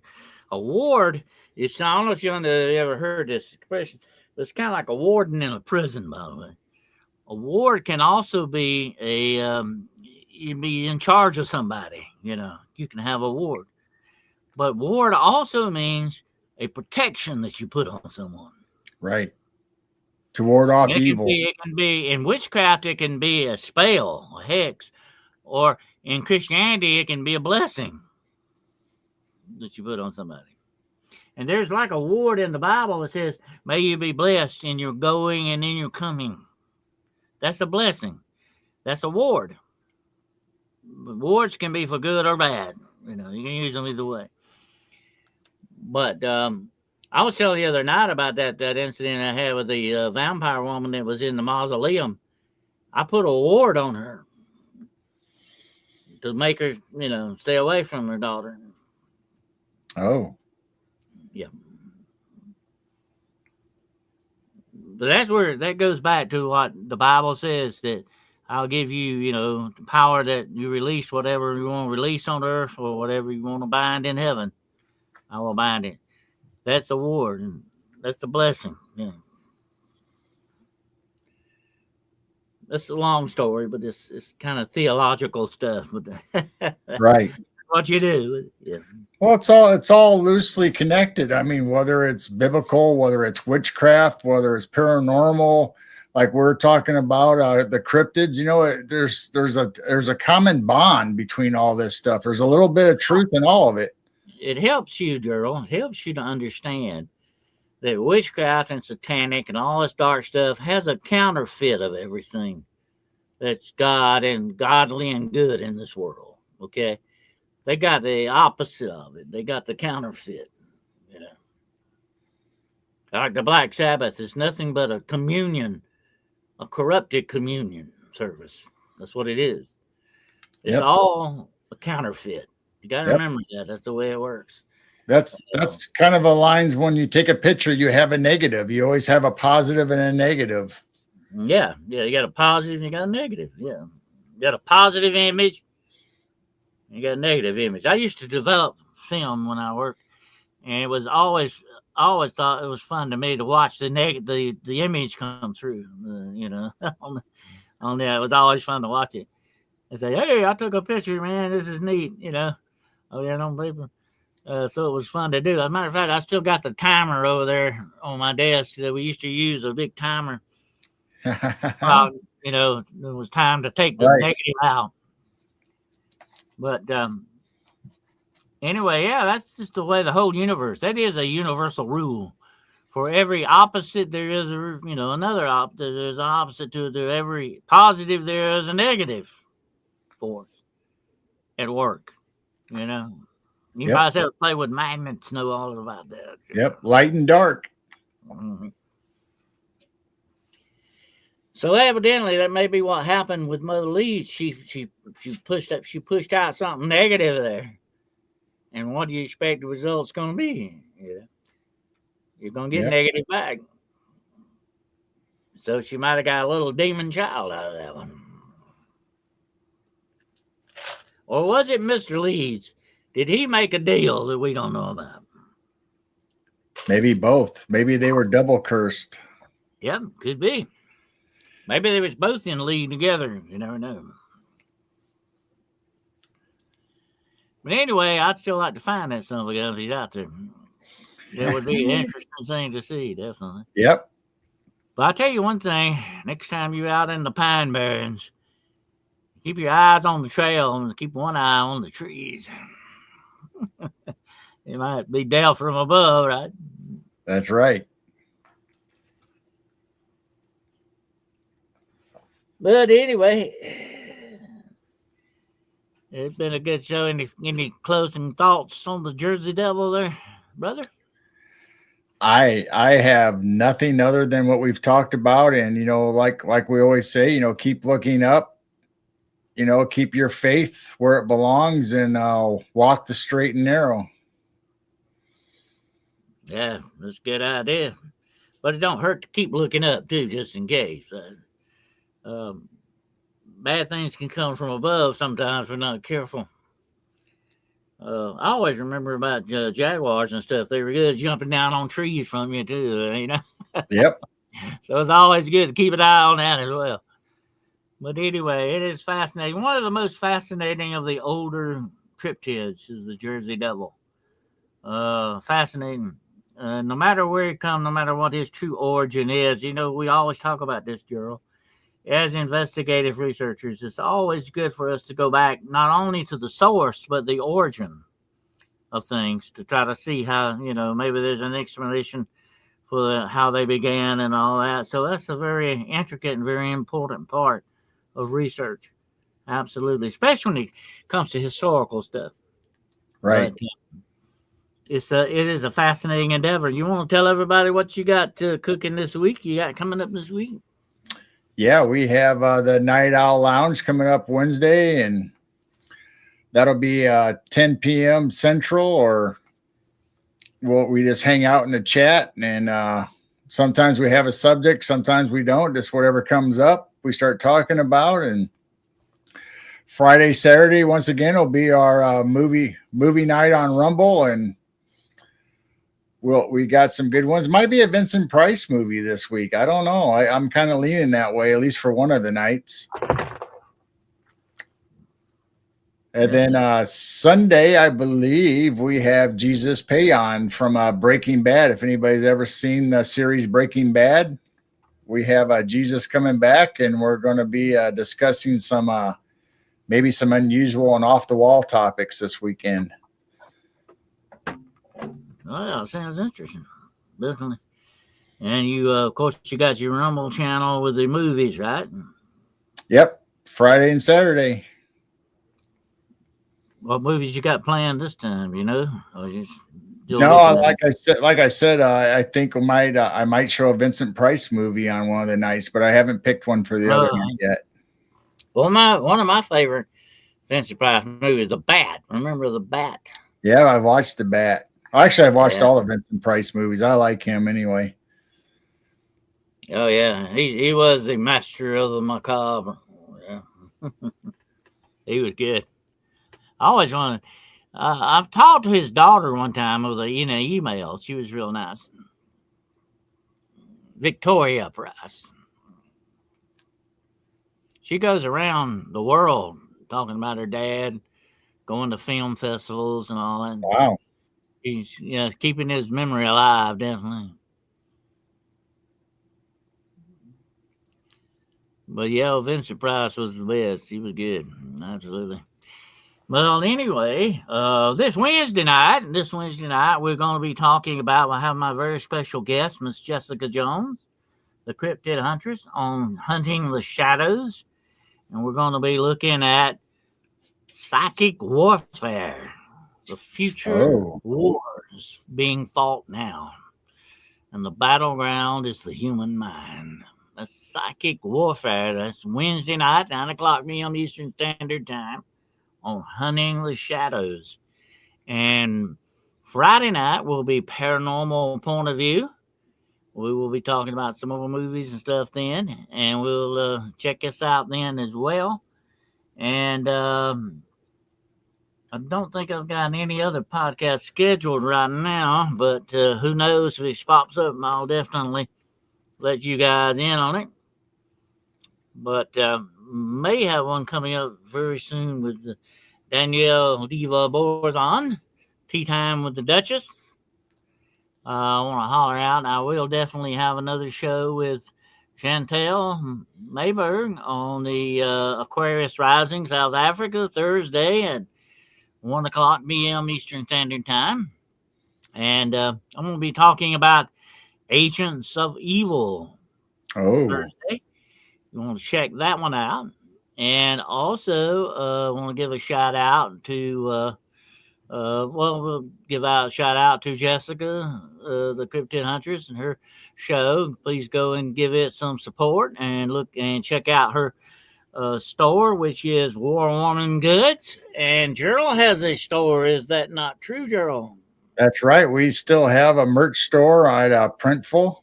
A ward is, I don't know if you ever heard this expression, but it's kind of like a warden in a prison, by the way. A ward can also be you be in charge of somebody, you can have a ward. But ward also means a protection that you put on someone.
Right. To ward off
And
evil.
it can be in witchcraft, it can be a spell, a hex, or in Christianity, it can be a blessing that you put on somebody. And there's like a word in the Bible that says, may you be blessed in your going and in your coming. That's a blessing. That's a ward. Wards can be for good or bad. You can use them either way. But I was telling the other night about that incident I had with the vampire woman that was in the mausoleum. I put a ward on her to make her, stay away from her daughter.
Oh.
Yeah. But that's where that goes back to what the Bible says, that I'll give you, the power that you release whatever you want to release on earth or whatever you want to bind in heaven. I will bind it. That's the ward, and that's the blessing. Yeah. That's a long story, but it's kind of theological stuff. But
right.
What you do. Yeah.
Well, it's all loosely connected. I mean, whether it's biblical, whether it's witchcraft, whether it's paranormal, like we're talking about the cryptids, there's a common bond between all this stuff. There's a little bit of truth in all of it.
It helps you, Gerald. It helps you to understand that witchcraft and satanic and all this dark stuff has a counterfeit of everything that's God and godly and good in this world. Okay. They got the opposite of it. They got the counterfeit, Like the Black Sabbath is nothing but a communion, a corrupted communion service. That's what it is. It's all a counterfeit. You got to remember that. That's the way it works.
That's kind of aligns when you take a picture, you have a negative. You always have a positive and a negative.
Yeah. You got a positive and you got a negative. Yeah. You got a positive image. You got a negative image. I used to develop film when I worked, and it was always thought it was fun to me to watch the image come through. On there, it was always fun to watch it. And say, hey, I took a picture, man. This is neat. Oh yeah, don't believe me. So it was fun to do. As a matter of fact, I still got the timer over there on my desk that we used to use, a big timer. It was time to take the negative out. But anyway, yeah, that's just the way the whole universe. That is a universal rule. For every opposite, there is another there's an opposite to it. Every positive, there is a negative force at work. You guys ever play with magnets, know all about that.
Yep, light and dark.
Mm-hmm. So evidently, that may be what happened with Mother Leeds. She pushed out something negative there, and what do you expect the result's going to be? You're going to get negative back. So she might have got a little demon child out of that one, or was it Mr. Leeds? Did he make a deal that we don't know about?
Maybe both. Maybe they were double cursed.
Yep, could be. Maybe they was both in league together. You never know. But anyway, I'd still like to find that son of a gun if he's out there. That would be an interesting thing to see, definitely.
Yep.
But I'll tell you one thing. Next time you're out in the Pine Barrens, keep your eyes on the trail and keep one eye on the trees. It might be down from above, right?
That's right.
But anyway, it's been a good show. Any closing thoughts on the Jersey Devil there, brother?
I have nothing other than what we've talked about. And, like we always say, keep looking up, keep your faith where it belongs and walk the straight and narrow.
Yeah, that's a good idea. But it don't hurt to keep looking up, too, just in case. Bad things can come from above sometimes if we're not careful. I always remember about jaguars and stuff. They were good jumping down on trees from you too.
Yep.
So it's always good to keep an eye on that as well. But anyway, it is fascinating. One of the most fascinating of the older cryptids is the Jersey Devil. Fascinating. No matter where he comes, no matter what his true origin is, we always talk about this, Gerald. As investigative researchers, it's always good for us to go back not only to the source, but the origin of things to try to see how, maybe there's an explanation for how they began and all that. So that's a very intricate and very important part of research. Absolutely. Especially when it comes to historical stuff.
Right.
But, it is a fascinating endeavor. You want to tell everybody what you got cooking this week? You got coming up this week?
Yeah, we have the Night Owl Lounge coming up Wednesday, and that'll be 10 p.m. Central, or we just hang out in the chat, and sometimes we have a subject, sometimes we don't, just whatever comes up, we start talking about. And Friday, Saturday, once again, will be our movie night on Rumble, and we got some good ones. Might be a Vincent Price movie this week. I don't know. I'm kind of leaning that way, at least for one of the nights. And then Sunday, I believe we have Jesus Payon from Breaking Bad. If anybody's ever seen the series Breaking Bad, we have Jesus coming back, and we're going to be discussing some maybe some unusual and off the wall topics this weekend.
Oh, yeah, sounds interesting. Definitely. And you, of course, you got your Rumble channel with the movies, right?
Yep. Friday and Saturday.
What movies you got planned this time, Or
no, like I said, I think I might show a Vincent Price movie on one of the nights, but I haven't picked one for the other night yet.
Well, one of my favorite Vincent Price movies, The Bat. Remember The Bat?
Yeah, I've watched The Bat. Actually, I've watched all the Vincent Price movies. I like him anyway.
Oh, yeah. He was the master of the macabre. Yeah. He was good. I always wanted. I've talked to his daughter one time with an email. She was real nice. Victoria Price. She goes around the world talking about her dad, going to film festivals and all that.
Wow.
He's keeping his memory alive, definitely. But yeah, Vincent Price was the best. He was good. Absolutely. Well, anyway, this Wednesday night, we're going to be talking about, I have my very special guest, Miss Jessica Jones, the Cryptid Huntress, on hunting the shadows. And we're going to be looking at psychic warfare, the future wars being fought now. And the battleground is the human mind. That's psychic warfare. That's Wednesday night, 9 o'clock p.m. Eastern Standard Time, on Hunting the Shadows. And Friday night will be Paranormal Point of View. We will be talking about some more movies and stuff then, and we'll check us out then as well. And I don't think I've got any other podcast scheduled right now, but who knows, if it pops up, I'll definitely let you guys in on it. But may have one coming up very soon with Danielle Diva Borzon, Tea Time with the Duchess. I want to holler out. I will definitely have another show with Chantel Mayberg on the Aquarius Rising, South Africa, Thursday at 1 o'clock p.m. Eastern Standard Time. And I'm going to be talking about Agents of Evil Thursday. You want to check that one out. And also want to give a shout out to we'll give out a shout out to Jessica, the Cryptid Huntress, and her show. Please go and give it some support and look and check out her store, which is War Warming Goods. And Gerald has a store. Is that not true, Gerald?
That's right. We still have a merch store at Printful.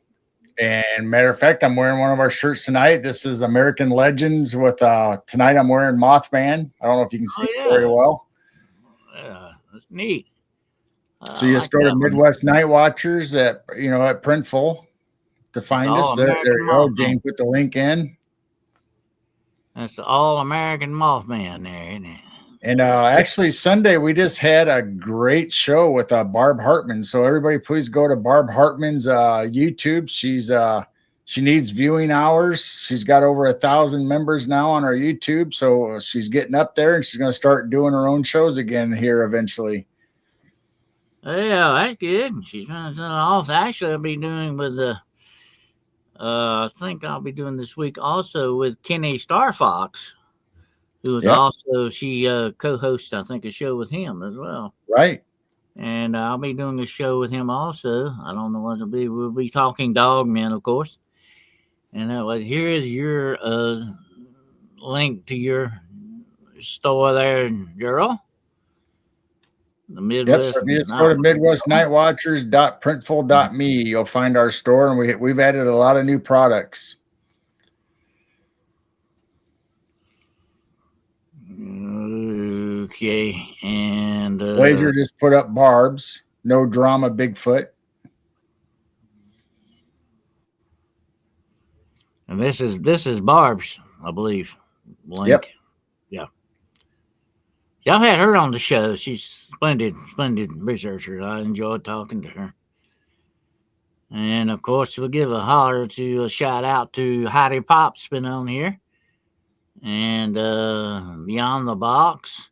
And matter of fact, I'm wearing one of our shirts tonight. This is American Legends with tonight I'm wearing Mothman. I don't know if you can see it very well.
That's neat.
So you just go to Midwest Night Watchers at Printful to find us. There you go. Jane put the link in.
That's the All-American Mothman there, isn't it?
And actually, Sunday we just had a great show with Barb Hartman. So everybody, please go to Barb Hartman's YouTube. She needs viewing hours. She's got over 1,000 members now on our YouTube. So she's getting up there, and she's going to start doing her own shows again here eventually.
Yeah, that's good. She's going to also actually I'll be doing with the. I think I'll be doing this week also with Kenny Starfox, who is also she co-hosts I think a show with him as well.
Right.
And I'll be doing a show with him also. I don't know what it'll be. We'll be talking Dogmen, of course. And here is your link to your store there, Gerald. The Midwest.
Yep, so if you just go to midwestnightwatchers.printful.me, you'll find our store, and we've added a lot of new products.
Okay, and
Blazer just put up Barb's No Drama Bigfoot.
And this is Barb's, I believe. Link.
Yep.
Yeah. Y'all had her on the show. She's splendid researcher. I enjoyed talking to her. And of course, we'll give a shout out to Heidi Pop's been on here. And Beyond the Box.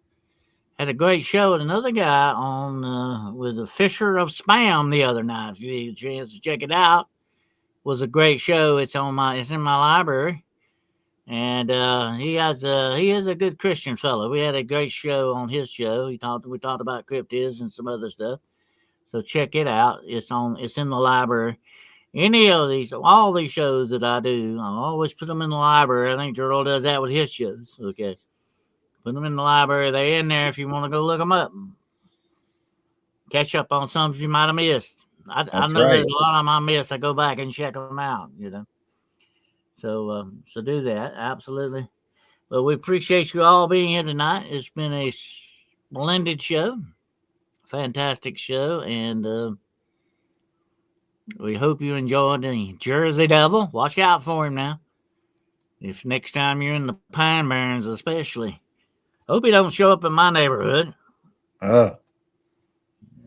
Had a great show with another guy on with the Fisher of Spam the other night. If you get a chance to check it out. It was a great show. It's in my library. And he is a good Christian fellow. We had a great show on his show. We talked about cryptids and some other stuff. So check it out. It's in the library. All these shows that I do, I always put them in the library. I think Gerald does that with his shows. Okay, put them in the library. They're in there if you want to go look them up. Catch up on some you might have missed. I know there's a lot of them I missed. I go back and check them out. So do that. Absolutely. Well, we appreciate you all being here tonight. It's been a splendid show. Fantastic show. And we hope you enjoyed the Jersey Devil. Watch out for him now. If next time you're in the Pine Barrens especially. Hope he don't show up in my neighborhood.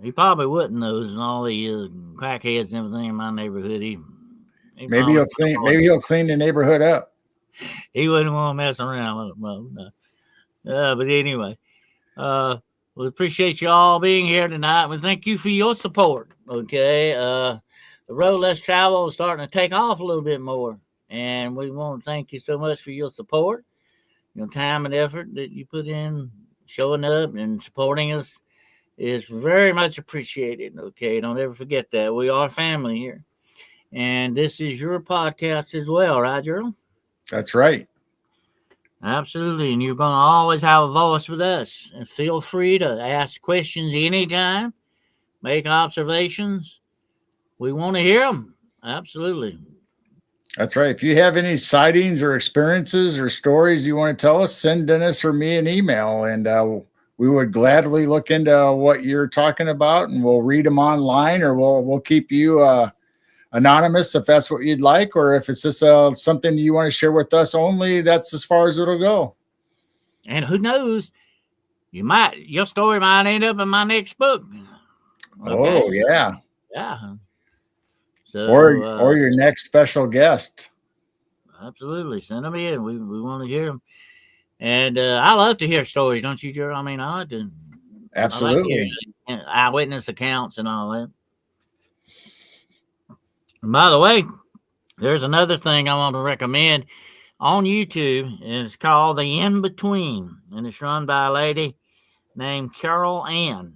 He probably wouldn't, those and all the crackheads and everything in my neighborhood.
Maybe he'll clean the neighborhood up.
He wouldn't want to mess around with them. No. But anyway, we appreciate you all being here tonight. We thank you for your support. Okay, the road less travel is starting to take off a little bit more, and we want to thank you so much for your support, your time and effort that you put in showing up and supporting us is very much appreciated. Okay, don't ever forget that we are family here. And this is your podcast as well, right, Gerald?
That's right.
Absolutely. And you're going to always have a voice with us. And feel free to ask questions anytime, make observations. We want to hear them. Absolutely.
That's right. If you have any sightings or experiences or stories you want to tell us, send Dennis or me an email, and we would gladly look into what you're talking about, and we'll read them online, or we'll keep you anonymous if that's what you'd like, or if it's just something you want to share with us only, that's as far as it'll go.
And who knows, your story might end up in my next book.
Okay? Oh yeah.
So,
or your next special guest.
Absolutely, send them in. We want to hear them, and I love to hear stories, don't you, Gerald? I mean, I like to.
Absolutely.
I like eyewitness accounts and all that. And by the way, there's another thing I want to recommend on YouTube, and it's called The In Between, and it's run by a lady named Carol Ann.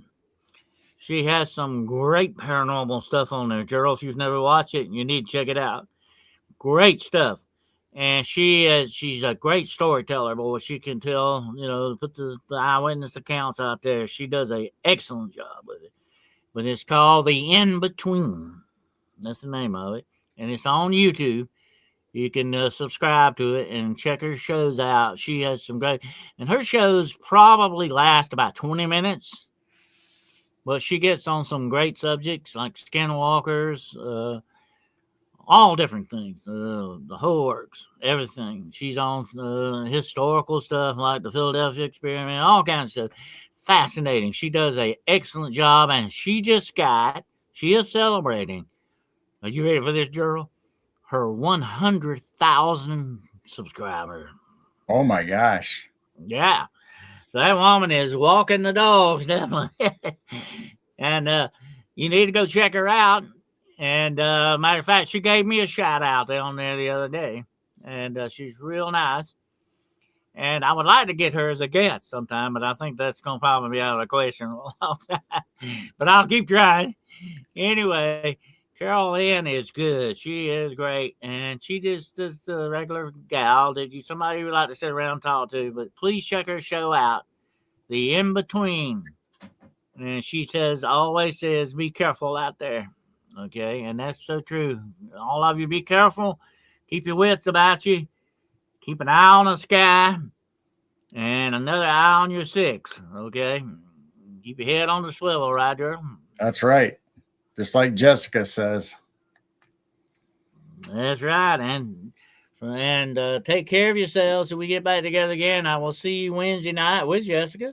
She has some great paranormal stuff on there. Gerald, if you've never watched it, you need to check it out. Great stuff. And she's a great storyteller, boy. She can tell, put the eyewitness accounts out there. She does an excellent job with it. But it's called The In Between. That's the name of it. And it's on YouTube. You can subscribe to it and check her shows out. She has some great, and her shows probably last about 20 minutes. But she gets on some great subjects like skinwalkers, all different things, the whole works, everything. She's on historical stuff like the Philadelphia experiment, all kinds of stuff. Fascinating. She does an excellent job, and she is celebrating. Are you ready for this, Gerald? Her 100,000 subscriber.
Oh my gosh.
Yeah. So that woman is walking the dogs, definitely. And you need to go check her out. And matter of fact, she gave me a shout out on there the other day. And she's real nice. And I would like to get her as a guest sometime, but I think that's going to probably be out of the question a long time. But I'll keep trying. Anyway, Carol Ann is good. She is great. And she just is a regular gal that somebody you would like to sit around and talk to. But please check her show out, The In Between. And she always says, be careful out there. Okay. And that's so true. All of you be careful. Keep your wits about you. Keep an eye on the sky and another eye on your six. Okay. Keep your head on the swivel, right, girl?
That's right. Just like Jessica says.
That's right. And take care of yourselves till we get back together again. I will see you Wednesday night with Jessica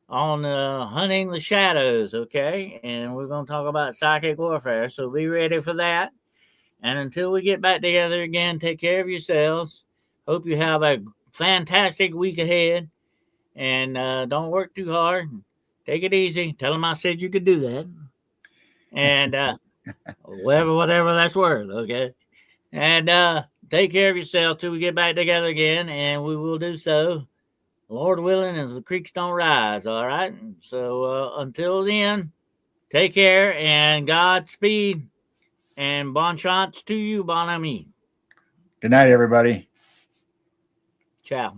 on Hunting the Shadows, okay? And we're going to talk about psychic warfare, so be ready for that. And until we get back together again, take care of yourselves. Hope you have a fantastic week ahead. And don't work too hard. Take it easy. Tell them I said you could do that. And whatever that's worth, okay? And take care of yourself till we get back together again, and we will do so, Lord willing, as the creeks don't rise, all right? So until then, take care and Godspeed, and bon chance to you, bon ami.
Good night, everybody.
Ciao.